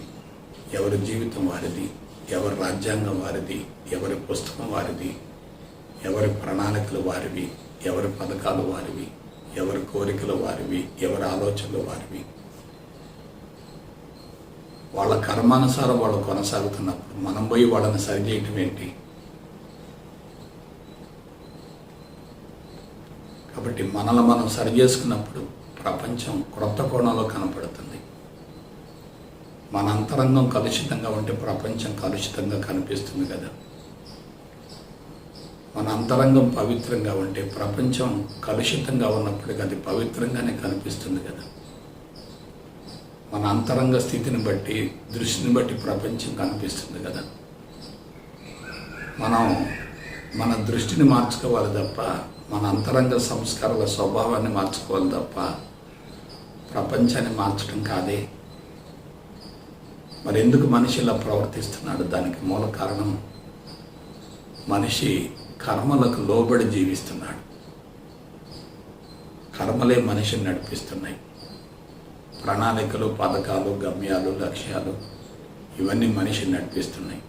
ఎవరి జీవితం వారిది, ఎవరి రాజ్యాంగం వారిది, ఎవరి పుస్తకం వారిది, ఎవరి ప్రణాళికలు వారివి, ఎవరి పథకాలు వారివి, ఎవరి కోరికలు వారివి, ఎవరి ఆలోచనలు వారివి. వాళ్ళ కర్మానుసారం వాళ్ళు కొనసాగుతున్నప్పుడు మనం పోయి వాళ్ళని సరిచేయటం ఏంటి? కాబట్టి మనల్ని మనం సరి చేసుకున్నప్పుడు ప్రపంచం క్రొత్త కోణంలో కనపడుతుంది. మన అంతరంగం కలుషితంగా ఉంటే ప్రపంచం కలుషితంగా కనిపిస్తుంది కదా. మన అంతరంగం పవిత్రంగా ఉంటే ప్రపంచం కలుషితంగా ఉన్నప్పటికీ అది పవిత్రంగానే కనిపిస్తుంది కదా. మన అంతరంగ స్థితిని బట్టి, దృష్టిని బట్టి ప్రపంచం కనిపిస్తుంది కదా. మనం మన దృష్టిని మార్చుకోవాలి తప్ప, మన అంతరంగ సంస్కారాల స్వభావాన్ని మార్చుకోవాలి తప్ప ప్రపంచాన్ని మార్చడం కాదే. మరి ఎందుకు మనిషి ఇలా ప్రవర్తిస్తున్నాడు? దానికి మూల కారణం మనిషి కర్మలకు లోబడి జీవిస్తున్నాడు. కర్మలే మనిషిని నడిపిస్తున్నాయి. ప్రణాళికలు, పథకాలు, గమ్యాలు, లక్ష్యాలు ఇవన్నీ మనిషిని నడిపిస్తున్నాయి.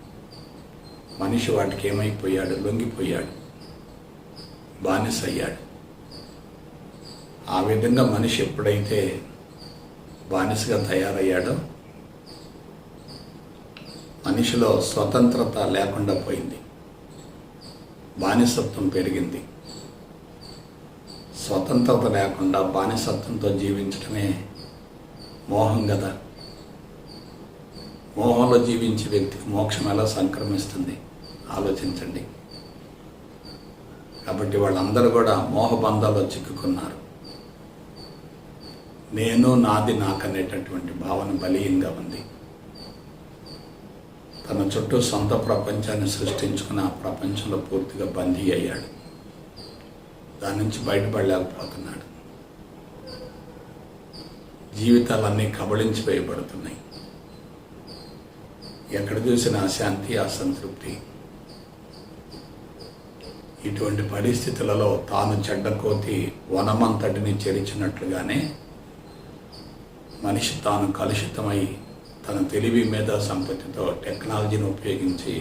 మనిషి వాటికి ఏమైపోయాడు? లొంగిపోయాడు, బానిస అయ్యాడు. ఆ విధంగా మనిషి ఎప్పుడైతే బానిసగా తయారయ్యాడో మనిషిలో స్వతంత్రత లేకుండా పోయింది, బానిసత్వం పెరిగింది. స్వతంత్రత లేకుండా బానిసత్వంతో జీవించడమే మోహం కదా. మోహంలో జీవించే వ్యక్తికి మోక్షం ఎలా సంక్రమిస్తుంది? ఆలోచించండి. కాబట్టి వాళ్ళందరూ కూడా మోహబంధాల్లో చిక్కుకున్నారు. నేను, నాది, నాకనేటటువంటి భావన బలీయంగా ఉంది. తన చుట్టూ సొంత ప్రపంచాన్ని సృష్టించుకుని ఆ ప్రపంచంలో పూర్తిగా బందీ అయ్యాడు. దాని నుంచి బయటపడలేకపోతున్నాడు. జీవితాలన్నీ కబళించి వేయబడుతున్నాయి. ఎక్కడ చూసినా అశాంతి, అసంతృప్తి. ఇటువంటి పరిస్థితులలో తాను చెడ్డకోతి వనమంతటిని చెరిచినట్లుగానే మనిషి తాను కలుషితమై తన తెలివి మీద సంపత్తితో టెక్నాలజీని ఉపయోగించి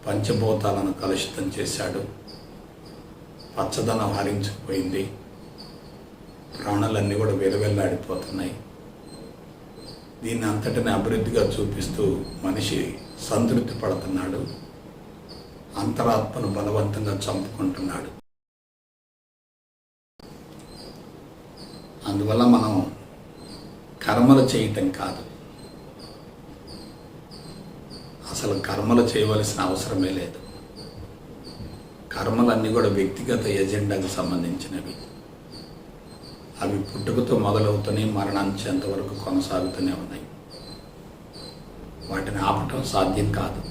పంచభూతాలను కలుషితం చేశాడు. పచ్చదనం హరించిపోయింది. ప్రాణులన్నీ కూడా వెలువెల్లాడిపోతున్నాయి. దీన్ని అంతటిని అభివృద్ధిగా చూపిస్తూ మనిషి సంతృప్తి పడుతున్నాడు. అంతరాత్మను బలవంతంగా అందువల్ల మనం కర్మలు చేయటం కాదు, అసలు కర్మలు చేయవలసిన అవసరమే లేదు. కర్మలన్నీ కూడా వ్యక్తిగత ఎజెండాకు సంబంధించినవి. అవి పుట్టుకతో మొదలవుతూనే మరణాంచేంత వరకు కొనసాగుతూనే ఉన్నాయి. వాటిని ఆపటం సాధ్యం కాదు.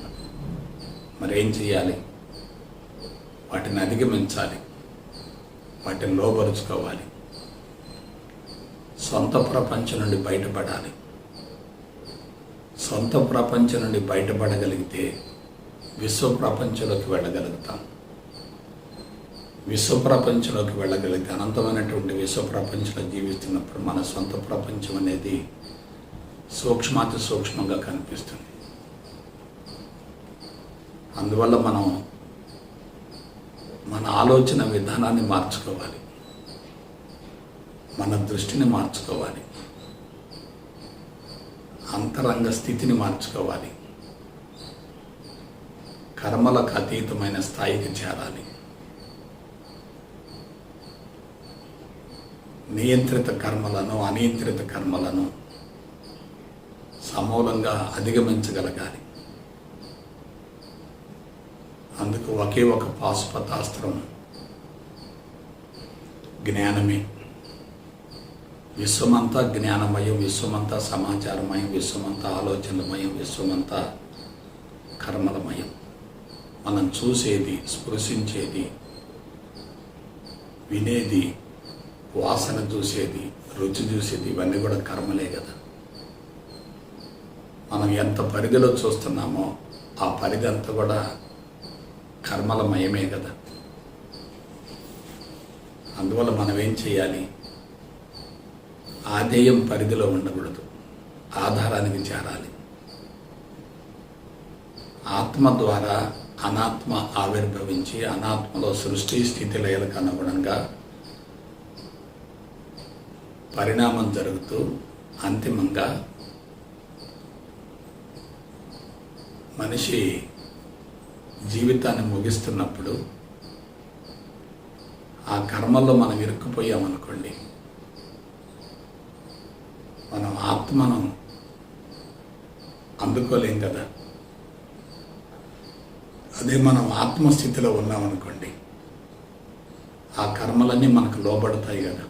మరేం చేయాలి? వాటిని అధిగమించాలి, వాటిని లోబరుచుకోవాలి, సొంత ప్రపంచం నుండి బయటపడాలి. సొంత ప్రపంచం నుండి బయటపడగలిగితే విశ్వ ప్రపంచంలోకి వెళ్ళగలుగుతాం. విశ్వ ప్రపంచంలోకి వెళ్ళగలిగితే అనంతమైనటువంటి విశ్వ ప్రపంచంలో జీవిస్తున్నప్పుడు మన సొంత ప్రపంచం అనేది సూక్ష్మాతి సూక్ష్మంగా కనిపిస్తుంది. అందువల్ల మనం మన ఆలోచన విధానాన్ని మార్చుకోవాలి, మన దృష్టిని మార్చుకోవాలి, అంతరంగ స్థితిని మార్చుకోవాలి, కర్మలకు అతీతమైన స్థాయికి చేరాలి. నియంత్రిత కర్మలను, అనియంత్రిత కర్మలను సమూలంగా అధిగమించగలగాలి. అందుకు ఒకే ఒక పాశుపతాస్త్రం జ్ఞానమే. విశ్వమంతా జ్ఞానమయం, విశ్వమంతా సమాచారమయం, విశ్వమంతా ఆలోచనలమయం, విశ్వమంతా కర్మలమయం. మనం చూసేది, స్పృశించేది, వినేది, వాసన చూసేది, రుచి చూసేది, ఇవన్నీ కూడా కర్మలే కదా. మనం ఎంత పరిధిలో చూస్తున్నామో ఆ పరిధి అంతా కూడా కర్మలమయమే కదా. అందువల్ల మనం ఏం చేయాలి? ఆధేయం పరిధిలో ఉండకూడదు, ఆధారానికి చేరాలి. ఆత్మ ద్వారా అనాత్మ ఆవిర్భవించి అనాత్మలో సృష్టి స్థితి లయలకు అనుగుణంగా పరిణామం జరుగుతూ అంతిమంగా మనిషి జీవితాన్ని ముగిస్తున్నప్పుడు ఆ కర్మల్లో మనం ఇరుక్కుపోయామనుకోండి, మనం ఆత్మను అందుకోలేం కదా. అదే మనం ఆత్మస్థితిలో ఉన్నామనుకోండి, ఆ కర్మలన్నీ మనకు లోబడతాయి కదా.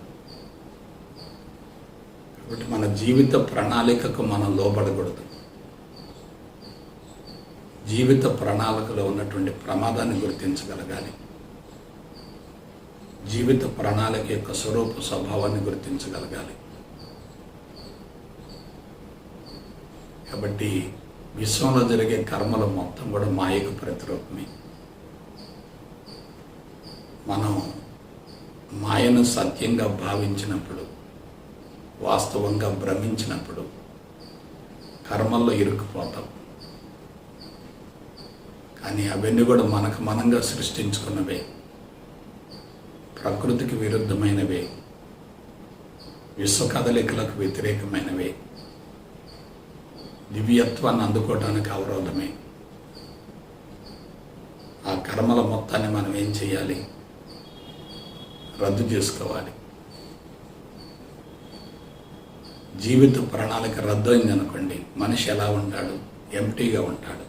కాబట్టి మన జీవిత ప్రణాళికకు మనం లోబడకూడదు. జీవిత ప్రణాళికలో ఉన్నటువంటి ప్రమాదాన్ని గుర్తించగలగాలి. జీవిత ప్రణాళిక యొక్క స్వరూప స్వభావాన్ని గుర్తించగలగాలి. కాబట్టి విశ్వంలో జరిగే కర్మలు మొత్తం కూడా మాయకు ప్రతిరూపమే. మనం మాయను సత్యంగా భావించినప్పుడు, వాస్తవంగా భ్రమించినప్పుడు కర్మల్లో ఇరుక్కుపోతాం. కానీ అవన్నీ కూడా మనకు మనంగా సృష్టించుకున్నవే, ప్రకృతికి విరుద్ధమైనవే, విశ్వ కదలికలకు వ్యతిరేకమైనవే, దివ్యత్వాన్ని అందుకోవడానికి అవరోధమే. ఆ కర్మల మొత్తాన్ని మనం ఏం చేయాలి? రద్దు చేసుకోవాలి. జీవిత ప్రణాళిక రద్దు అయింది అనుకోండి, మనిషి ఎలా ఉంటాడు? ఎంప్టీగా ఉంటాడు.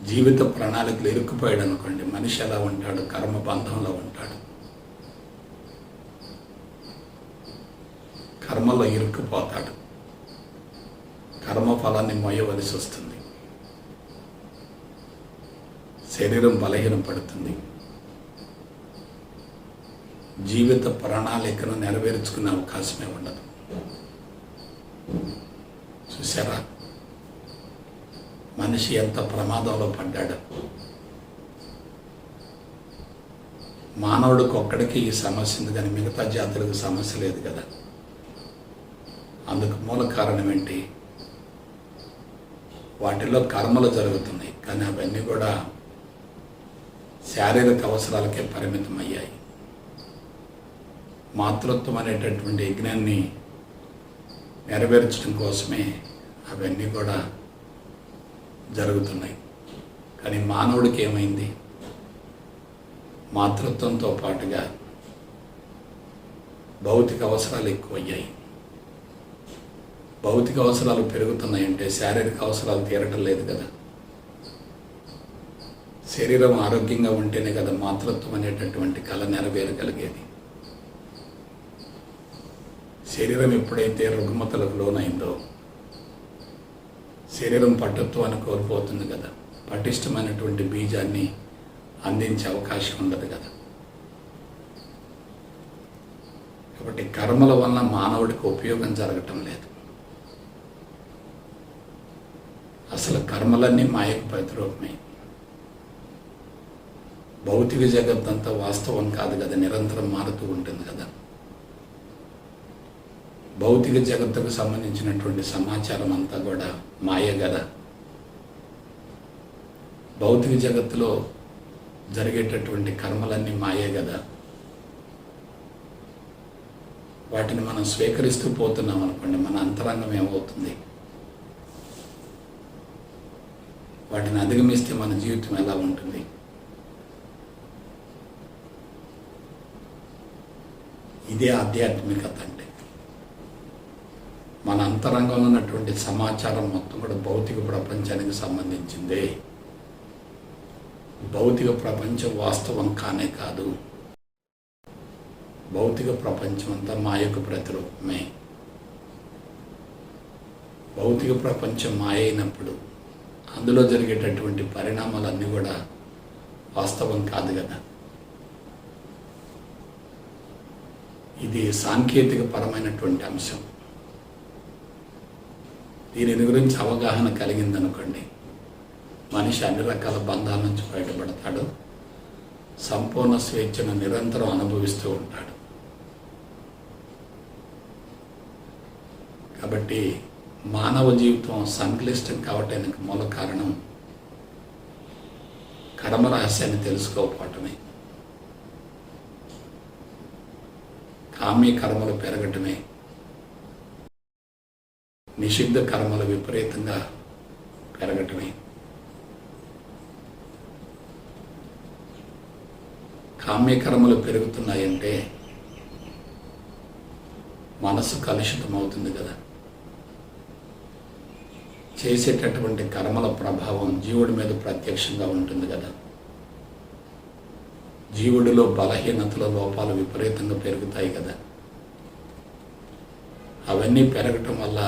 జీవిత ప్రణాళికలు ఇరుక్కుపోయాడు అనుకోండి, మనిషి ఎలా ఉంటాడు? కర్మబంధంలో ఉంటాడు. కర్మలో ఇరుక్కుపోతాడు, కర్మఫలాన్ని మోయవలసి వస్తుంది, శరీరం బలహీనపడుతుంది, జీవిత ప్రణాళికను నెరవేర్చుకునే అవకాశమే ఉండదు. చూసారా మనిషి ఎంత ప్రమాదంలో పడ్డాడు? మానవుడికి ఒక్కడికి ఈ సమస్య ఉంది, కానీ మిగతా జాతులకు సమస్య లేదు కదా. అందుకు మూల కారణం ఏంటి? వాటిలో కర్మలు జరుగుతున్నాయి, కానీ అవన్నీ కూడా శారీరక అవసరాలకే పరిమితం అయ్యాయి. మాతృత్వం అనేటటువంటి యజ్ఞాన్ని నెరవేర్చడం కోసమే అవన్నీ కూడా జరుగుతున్నాయి. కానీ మానవుడికి ఏమైంది? మాతృత్వంతో పాటుగా భౌతిక అవసరాలు ఎక్కువయ్యాయి. భౌతిక అవసరాలు పెరుగుతున్నాయంటే శారీరక అవసరాలు తీరటం లేదు కదా. శరీరం ఆరోగ్యంగా ఉంటేనే కదా మాతృత్వం అనేటటువంటి కళ నెరవేరగలిగేది. శరీరం ఎప్పుడైతే రుగ్మతలకు లోనైందో శరీరం పట్టుత్వాన్ని కోల్పోతుంది కదా, పటిష్టమైనటువంటి బీజాన్ని అందించే అవకాశం ఉండదు కదా. కాబట్టి కర్మల వలన మానవుడికి ఉపయోగం జరగటం లేదు. అసలు కర్మలన్నీ మాయకు ప్రతిరూపమే. భౌతిక జగత్తంతా వాస్తవం కాదు కదా, నిరంతరం మారుతూ ఉంటుంది కదా. భౌతిక జగత్తుకు సంబంధించినటువంటి సమాచారం అంతా కూడా మాయ కదా. భౌతిక జగత్తులో జరిగేటటువంటి కర్మలన్నీ మాయే కదా. వాటిని మనం స్వీకరిస్తూ పోతున్నాం అనుకోండి, మన అంతరంగం ఏమవుతుంది? వాటిని అధిగమిస్తే మన జీవితం ఎలా ఉంటుంది? ఇదే ఆధ్యాత్మికత అంటే. మన అంతరంగంలో ఉన్నటువంటి సమాచారం మొత్తం కూడా భౌతిక ప్రపంచానికి సంబంధించిందే. భౌతిక ప్రపంచం వాస్తవం కానే కాదు. భౌతిక ప్రపంచం అంతా మాయకు ప్రతిరూపమే. భౌతిక ప్రపంచం మాయ అయినప్పుడు అందులో జరిగేటటువంటి పరిణామాలన్నీ కూడా వాస్తవం కాదు కదా. ఇది సాంకేతిక పరమైనటువంటి అంశం. దీని గురించి అవగాహన కలిగిందనుకోండి, మనిషి అన్ని రకాల బంధాల నుంచి బయటపడతాడు, సంపూర్ణ స్వేచ్ఛను నిరంతరం అనుభవిస్తూ ఉంటాడు. కాబట్టి మానవ జీవితం సంక్లిష్టం కావటానికి మూల కారణం కర్మ రహస్యాన్ని తెలుసుకోకపోవటమే. కామ్య కర్మలు పెరగటమే, నిషిద్ధ కర్మలు విపరీతంగా పెరగటమే. కామ్యకర్మలు పెరుగుతున్నాయంటే మనసు కలుషితమవుతుంది కదా. చేసేటటువంటి కర్మల ప్రభావం జీవుడి మీద ప్రత్యక్షంగా ఉంటుంది కదా. జీవుడిలో బలహీనతల లోపాలు విపరీతంగా పెరుగుతాయి కదా. అవన్నీ పెరగటం వల్ల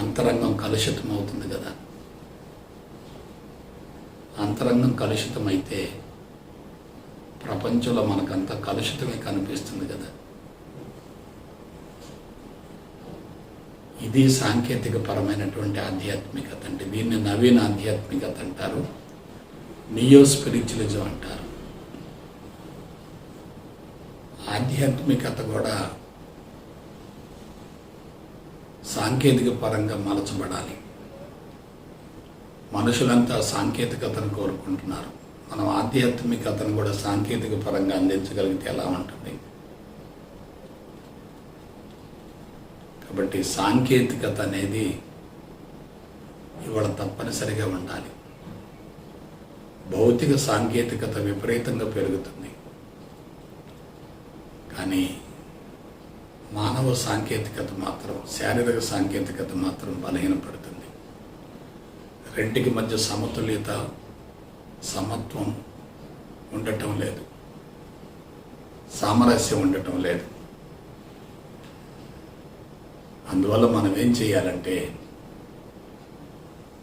అంతరంగం కలుషితం అవుతుంది కదా. అంతరంగం కలుషితమైతే ప్రపంచంలో మనకంతా కలుషితమే కనిపిస్తుంది కదా. ఇది సాంకేతిక పరమైనటువంటి ఆధ్యాత్మికత అంటే. దీన్ని నవీన ఆధ్యాత్మికత అంటారు, నియో స్పిరిచువలిజం అంటారు. ఆధ్యాత్మికత కూడా సాంకేతిక పరంగా మలచబడాలి. మనుషులంతా సాంకేతికతను కోరుకుంటున్నారు. మనం ఆధ్యాత్మికతను కూడా సాంకేతిక పరంగా అందించగలిగితే ఎలా ఉంటుంది? కాబట్టి సాంకేతికత అనేది ఇవాళ తప్పనిసరిగా ఉండాలి. భౌతిక సాంకేతికత విపరీతంగా పెరుగుతుంది, కానీ మానవ సాంకేతికత మాత్రం, శారీరక సాంకేతికత మాత్రం బలహీనపడుతుంది. రెంటికి మధ్య సమతుల్యత, సమత్వం ఉండటం లేదు, సామరస్యం ఉండటం లేదు. అందువల్ల మనం ఏం చేయాలంటే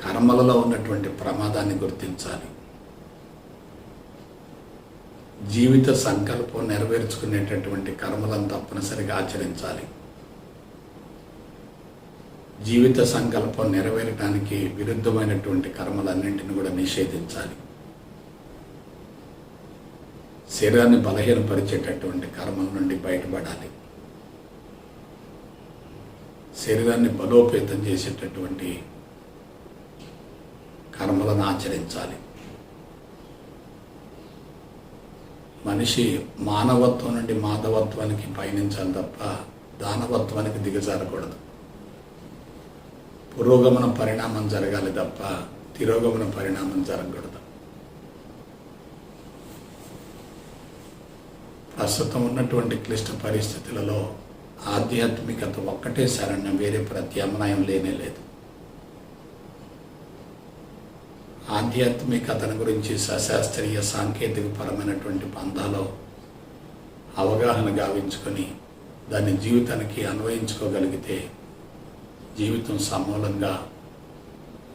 కర్మలలో ఉన్నటువంటి ప్రమాదాన్ని గుర్తించాలి. జీవిత సంకల్పం నెరవేర్చుకునేటటువంటి కర్మలను తప్పనిసరిగా ఆచరించాలి. జీవిత సంకల్పం నెరవేరటానికి విరుద్ధమైనటువంటి కర్మలన్నింటిని కూడా నిషేధించాలి. శరీరాన్ని బలహీనపరిచేటటువంటి కర్మల నుండి బయటపడాలి. శరీరాన్ని బలోపేతం చేసేటటువంటి కర్మలను ఆచరించాలి. మనిషి మానవత్వం నుండి మాధవత్వానికి పయనించాలి తప్ప దానవత్వానికి దిగజారకూడదు. పురోగమన పరిణామం జరగాలి తప్ప తిరోగమన పరిణామం జరగకూడదు. ప్రస్తుతం ఉన్నటువంటి క్లిష్ట పరిస్థితులలో ఆధ్యాత్మికత ఒక్కటే శరణ్యం, వేరే ప్రత్యామ్నాయం లేనే లేదు. ఆధ్యాత్మికతను గురించి సశాస్త్రీయ సాంకేతిక పరమైనటువంటి పంథాలో అవగాహన గావించుకొని దాన్ని జీవితానికి అన్వయించుకోగలిగితే జీవితం సమూలంగా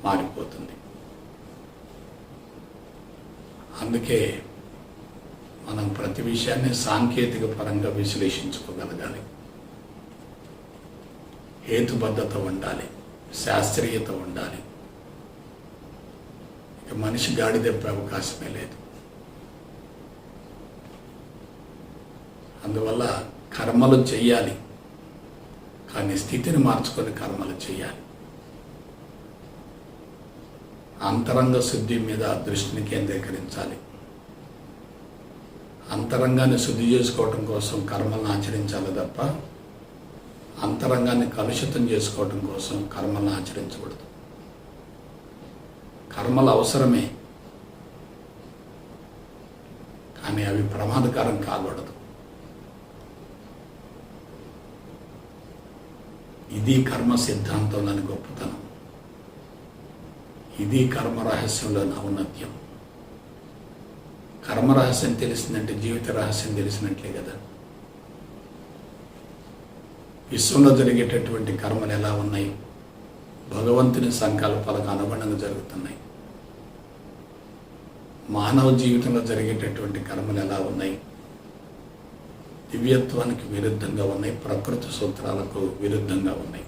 మారిపోతుంది. అందుకే మనం ప్రతి విషయాన్ని సాంకేతిక పరంగా విశ్లేషించుకోగలగాలి. హేతుబద్ధత ఉండాలి, శాస్త్రీయత ఉండాలి. ఇక మనిషి గాడి తెప్పే అవకాశమే లేదు. అందువల్ల కర్మలు చెయ్యాలి, కానీ స్థితిని మార్చుకొని కర్మలు చేయాలి. అంతరంగ శుద్ధి మీద దృష్టిని కేంద్రీకరించాలి. అంతరంగాన్ని శుద్ధి చేసుకోవటం కోసం కర్మలను ఆచరించాలి తప్ప అంతరంగాన్ని కలుషితం చేసుకోవటం కోసం కర్మలను ఆచరించకూడదు. కర్మలు అవసరమే, కానీ అవి ప్రమాదకరం కాకూడదు. ఇది కర్మ సిద్ధాంతంలోని గొప్పతనం. ఇది కర్మ రహస్యంలోని ఔన్నత్యం. కర్మ రహస్యం తెలిసిందంటే జీవిత రహస్యం తెలిసినట్లే కదా. విశ్వంలో జరిగేటటువంటి కర్మలు ఎలా ఉన్నాయి? భగవంతుని సంకల్పాలకు అనుగుణంగా జరుగుతున్నాయి. మానవ జీవితంలో జరిగేటటువంటి కర్మలు ఎలా ఉన్నాయి? దివ్యత్వానికి విరుద్ధంగా ఉన్నాయి, ప్రకృతి సూత్రాలకు విరుద్ధంగా ఉన్నాయి.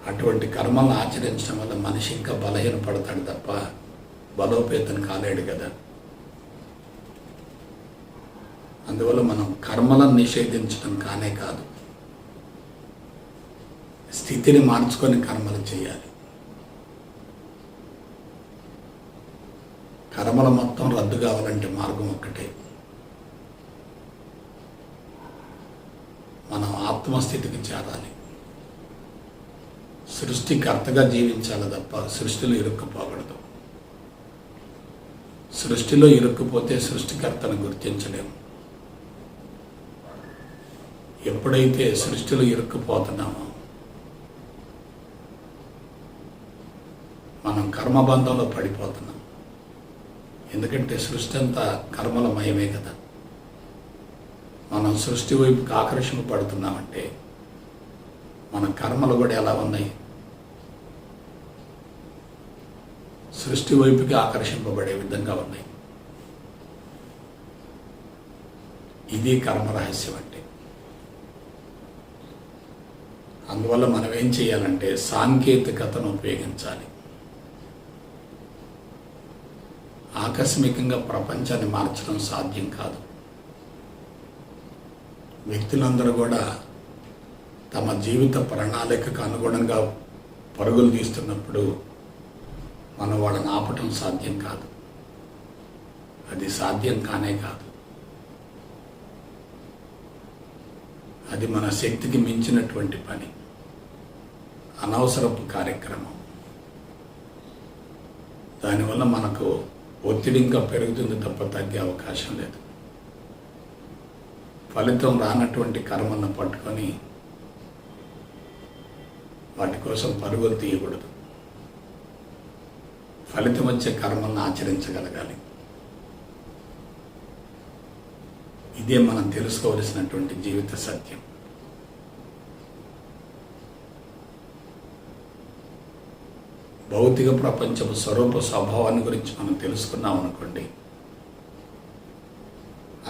అటువంటి కర్మలను ఆచరించడం వల్ల మనిషి ఇంకా బలహీనపడతాడు తప్ప బలోపేతం కాలేడు కదా. అందువల్ల మనం కర్మలను నిషేధించడం కానే కాదు, స్థితిని మార్చుకొని కర్మలు చేయాలి. కర్మలు మొత్తం రద్దు కావాలంటే మార్గం ఒక్కటే, మనం ఆత్మస్థితికి చేరాలి. సృష్టికర్తగా జీవించాలి తప్ప సృష్టిలో ఇరుక్కుపోకూడదు. సృష్టిలో ఇరుక్కుపోతే సృష్టికర్తను గుర్తించలేము. ఎప్పుడైతే సృష్టిలో ఇరుక్కుపోతున్నామో మనం కర్మబంధంలో పడిపోతున్నాం. ఎందుకంటే సృష్టి అంతా కర్మలమయమే కదా. మనం సృష్టి వైపుకి ఆకర్షింపబడుతున్నామంటే మన కర్మలు కూడా ఎలా ఉన్నాయి? సృష్టి వైపుకి ఆకర్షింపబడే విధంగా ఉన్నాయి. ఇది కర్మ రహస్యం అంటే. అందువల్ల మనం ఏం చేయాలంటే సాంకేతికతను ఉపయోగించాలి. ఆకస్మికంగా ప్రపంచాన్ని మార్చడం సాధ్యం కాదు. వ్యక్తులందరూ కూడా తమ జీవిత ప్రణాళికకు అనుగుణంగా పరుగులు తీస్తున్నప్పుడు మనం వాళ్ళని ఆపటం సాధ్యం కాదు. అది సాధ్యం కానే కాదు. అది మన శక్తికి మించినటువంటి పని, అనవసరపు కార్యక్రమం. దానివల్ల మనకు ఒత్తిడి ఇంకా పెరుగుతుంది తప్ప తగ్గే అవకాశం లేదు. ఫలితం రానటువంటి కర్మలను పట్టుకొని వాటి కోసం పరుగులు తీయకూడదు. ఫలితం వచ్చే కర్మలను ఆచరించగలగాలి. ఇదే మనం తెలుసుకోవలసినటువంటి జీవిత సత్యం. భౌతిక ప్రపంచపు స్వరూప స్వభావాన్ని గురించి మనం తెలుసుకున్నాం అనుకోండి,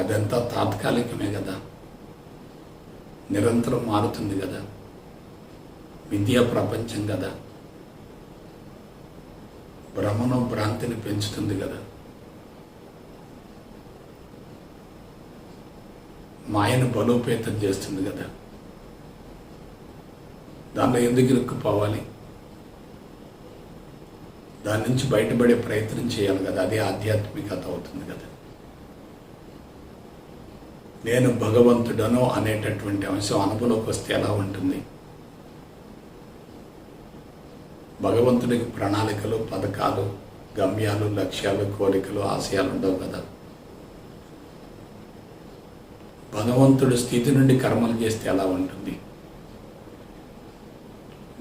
అదంతా తాత్కాలికమే కదా, నిరంతరం మారుతుంది కదా. విద్యా ప్రపంచం కదా, భ్రమను భ్రాంతిని పెంచుతుంది కదా. మాయను బలోపేతం చేస్తుంది కదా. దానిలో ఎందుకు ఇరుక్కుపోవాలి? దాని నుంచి బయటపడే ప్రయత్నం చేయాలి కదా. అదే ఆధ్యాత్మికత అవుతుంది కదా. నేను భగవంతుడను అనేటటువంటి అంశం అనుభవంలోకి వస్తే ఎలా ఉంటుంది? భగవంతుడికి ప్రణాళికలు, పథకాలు, గమ్యాలు, లక్ష్యాలు, కోరికలు, ఆశయాలు ఉండవు కదా. భగవంతుడి స్థితి నుండి కర్మలు చేస్తే ఎలా ఉంటుంది?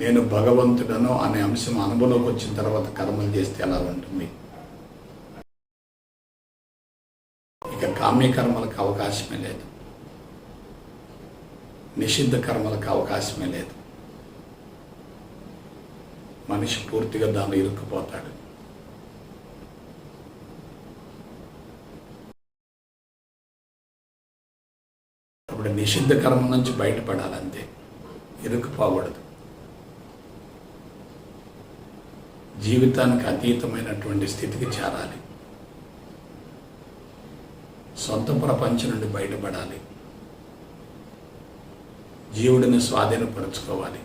నేను భగవంతుడను అనే అంశం అనుభవంలోకి వచ్చిన తర్వాత కర్మలు చేస్తే ఎలా ఉంటుంది? ఇక కామ్య కర్మలకు అవకాశమే లేదు, నిషిద్ధ కర్మలకు అవకాశమే లేదు. మనిషి పూర్తిగా దానిలో ఇరుక్కుపోతాడు. అప్పుడు నిషిద్ధ కర్మ నుంచి బయటపడాలంతే, ఇరుక్కుపోకూడదు. జీవితానికి అతీతమైనటువంటి స్థితికి చేరాలి. సొంత ప్రపంచం నుండి బయటపడాలి. జీవుడిని స్వాధీనపరుచుకోవాలి,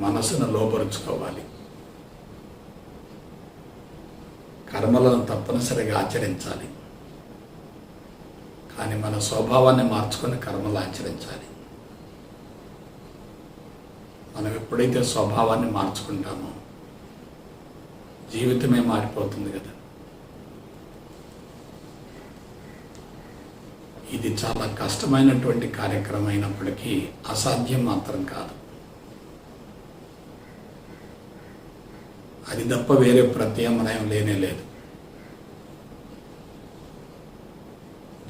మనసును లోపరుచుకోవాలి. కర్మలను తప్పనిసరిగా ఆచరించాలి. కానీ మన స్వభావాన్ని మార్చుకొని కర్మలు ఆచరించాలి. మనం ఎప్పుడైతే స్వభావాన్ని మార్చుకుంటామో జీవితమే మారిపోతుంది కదా. ఇది చాలా కష్టమైనటువంటి కార్యక్రమం అయినప్పటికీ అసాధ్యం మాత్రం కాదు. అది తప్ప వేరే ప్రత్యామ్నాయం లేనే లేదు.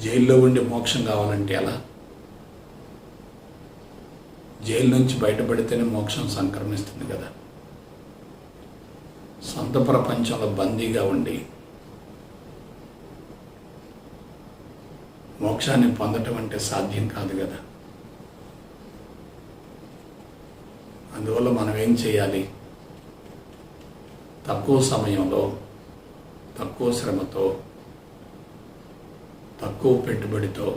జైల్లో ఉండి మోక్షం కావాలంటే ఎలా? జైలు నుంచి బయటపడితేనే మోక్షం సంక్రమిస్తుంది కదా. సొంత ప్రపంచంలో బందీగా ఉండి మోక్షాన్ని పొందటం అంటే సాధ్యం కాదు కదా. అందువల్ల మనం ఏం చేయాలి? తక్కువ సమయంలో, తక్కువ శ్రమతో, తక్కువ పెట్టుబడితో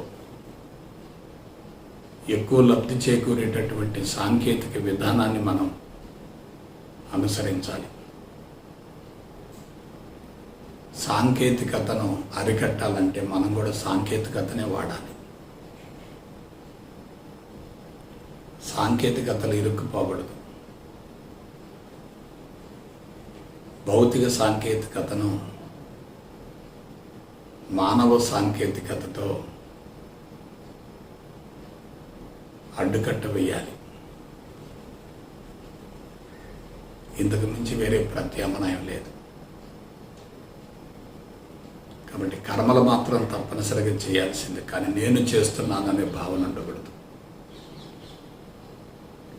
ఎక్కువ లబ్ధి చేకూరేటటువంటి సాంకేతిక విధానాన్ని మనం అనుసరించాలి. సాంకేతికతను అరికట్టాలంటే మనం కూడా సాంకేతికతనే వాడాలి. సాంకేతికతలు ఇరుక్కుపోకూడదు. భౌతిక సాంకేతికతను మానవ సాంకేతికతతో అడ్డుకట్ట వేయాలి. ఇంతకు మించి వేరే ప్రత్యామ్నాయం లేదు. కాబట్టి కర్మలు మాత్రం తప్పనిసరిగా చేయాల్సిందే, కానీ నేను చేస్తున్నాననే భావన ఉండకూడదు.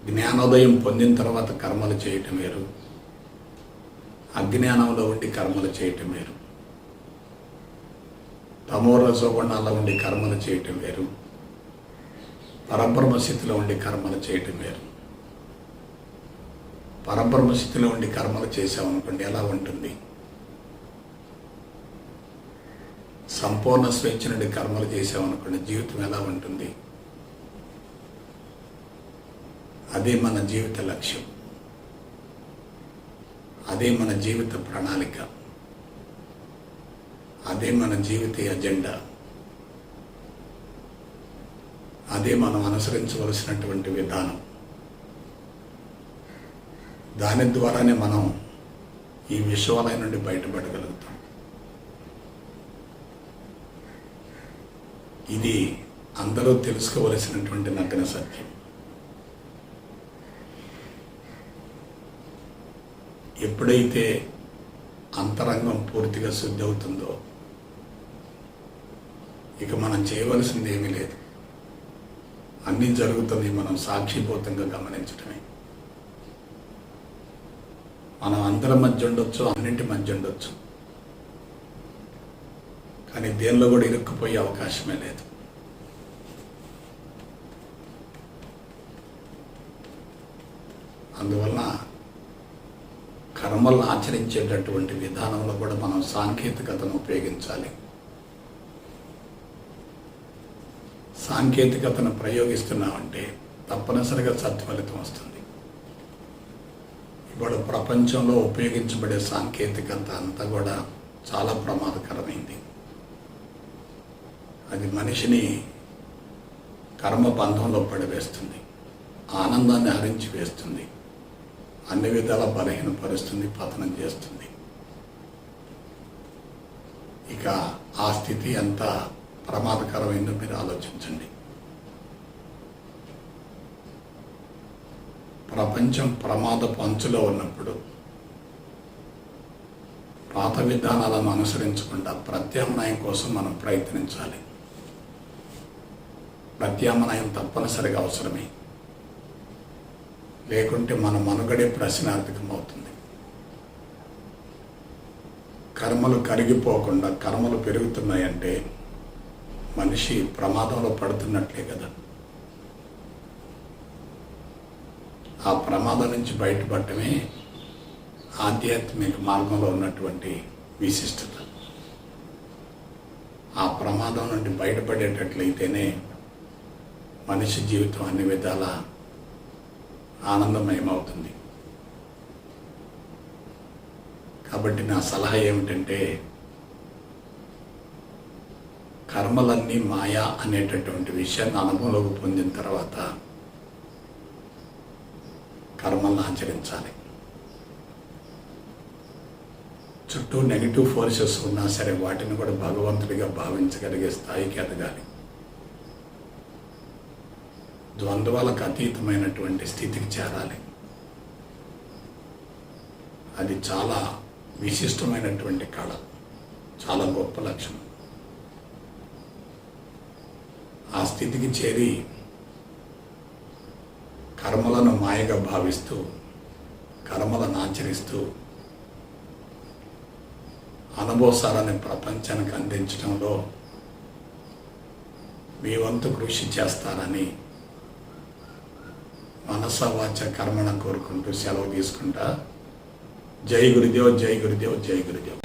జ్ఞానోదయం పొందిన తర్వాత కర్మలు చేయటం వేరు, అజ్ఞానంలో ఉండి కర్మలు చేయటం వేరు. తమో రజోగుణాల్లో ఉండి కర్మలు చేయటం వేరు, పరబ్రహ్మ స్థితిలో ఉండి కర్మలు చేయటం వేరు. పరబ్రహ్మ స్థితిలో ఉండి కర్మలు చేసామనుకోండి ఎలా ఉంటుంది? సంపూర్ణ స్వేచ్ఛ నుండి కర్మలు చేసామనుకోండి జీవితం ఎలా ఉంటుంది? అదే మన జీవిత లక్ష్యం, అదే మన జీవిత ప్రణాళిక, అదే మన జీవిత ఎజెండా, అదే మనం అనుసరించవలసినటువంటి విధానం. దాని ద్వారానే మనం ఈ విశ్వాలయం నుండి బయటపడగలుగుతాం. ఇది అందరూ తెలుసుకోవలసినటువంటి నగ్న సత్యం. ఎప్పుడైతే అంతరంగం పూర్తిగా శుద్ధి అవుతుందో ఇక మనం చేయవలసింది ఏమీ లేదు. అన్నీ జరుగుతుంది మనం సాక్షిభూతంగా గమనించడమే. మనం అందరి మధ్య ఉండొచ్చు, అన్నింటి మధ్య ఉండొచ్చు, కానీ దేనిలో కూడా ఇరుక్కుపోయే అవకాశమే లేదు. అందువల్ల కర్మలను ఆచరించేటటువంటి విధానంలో కూడా మనం సాంకేతికతను ఉపయోగించాలి. సాంకేతికతను ప్రయోగిస్తున్నామంటే తప్పనిసరిగా సత్ఫలితం వస్తుంది. ఇప్పుడు ప్రపంచంలో ఉపయోగించబడే సాంకేతికత అంతా కూడా చాలా ప్రమాదకరమైంది. అది మనిషిని కర్మబంధంలో పడివేస్తుంది, ఆనందాన్ని హరించి వేస్తుంది, అన్ని విధాల బలహీనపరుస్తుంది, పతనం చేస్తుంది. ఇక ఆ స్థితి అంతా ప్రమాదకరమైందో మీరు ఆలోచించండి. ప్రపంచం ప్రమాదపు అంచులో ఉన్నప్పుడు పాత విధానాలను అనుసరించకుండా ప్రత్యామ్నాయం కోసం మనం ప్రయత్నించాలి. ప్రత్యామ్నాయం తప్పనిసరిగా అవసరమే, లేకుంటే మన మనుగడే ప్రశ్నార్థకమవుతుంది. కర్మలు కరిగిపోకుండా కర్మలు పెరుగుతున్నాయంటే మనిషి ప్రమాదంలో పడుతున్నట్లే కదా. ఆ ప్రమాదం నుంచి బయటపడటమే ఆధ్యాత్మిక మార్గంలో ఉన్నటువంటి విశిష్టత. ఆ ప్రమాదం నుండి బయటపడేటట్లయితేనే మనిషి జీవితం అన్ని విధాల ఆనందమయమవుతుంది. కాబట్టి నా సలహా ఏమిటంటే, కర్మలన్నీ మాయా అనేటటువంటి విషయాన్ని అనుభవంలోకి పొందిన తర్వాత కర్మలను ఆచరించాలి. చుట్టూ నెగిటివ్ ఫోర్సెస్ ఉన్నా సరే వాటిని కూడా భగవంతుడిగా భావించగలిగే స్థాయికి ఎదగాలి. ద్వంద్వాలకు అతీతమైనటువంటి స్థితికి చేరాలి. అది చాలా విశిష్టమైనటువంటి కళ, చాలా గొప్ప లక్షణం. ఆ స్థితికి చేరి కర్మలను మాయగా భావిస్తూ కర్మలను ఆచరిస్తూ అనుభవసారాన్ని ప్రపంచానికి అందించడంలో మీ వంతు కృషి చేస్తారని మనస వాచ కర్మణ కోరుకుంటూ సెలవు తీసుకుంటా. జై గురుదేవ్, జై గురుదేవ్, జై గురుదేవ్.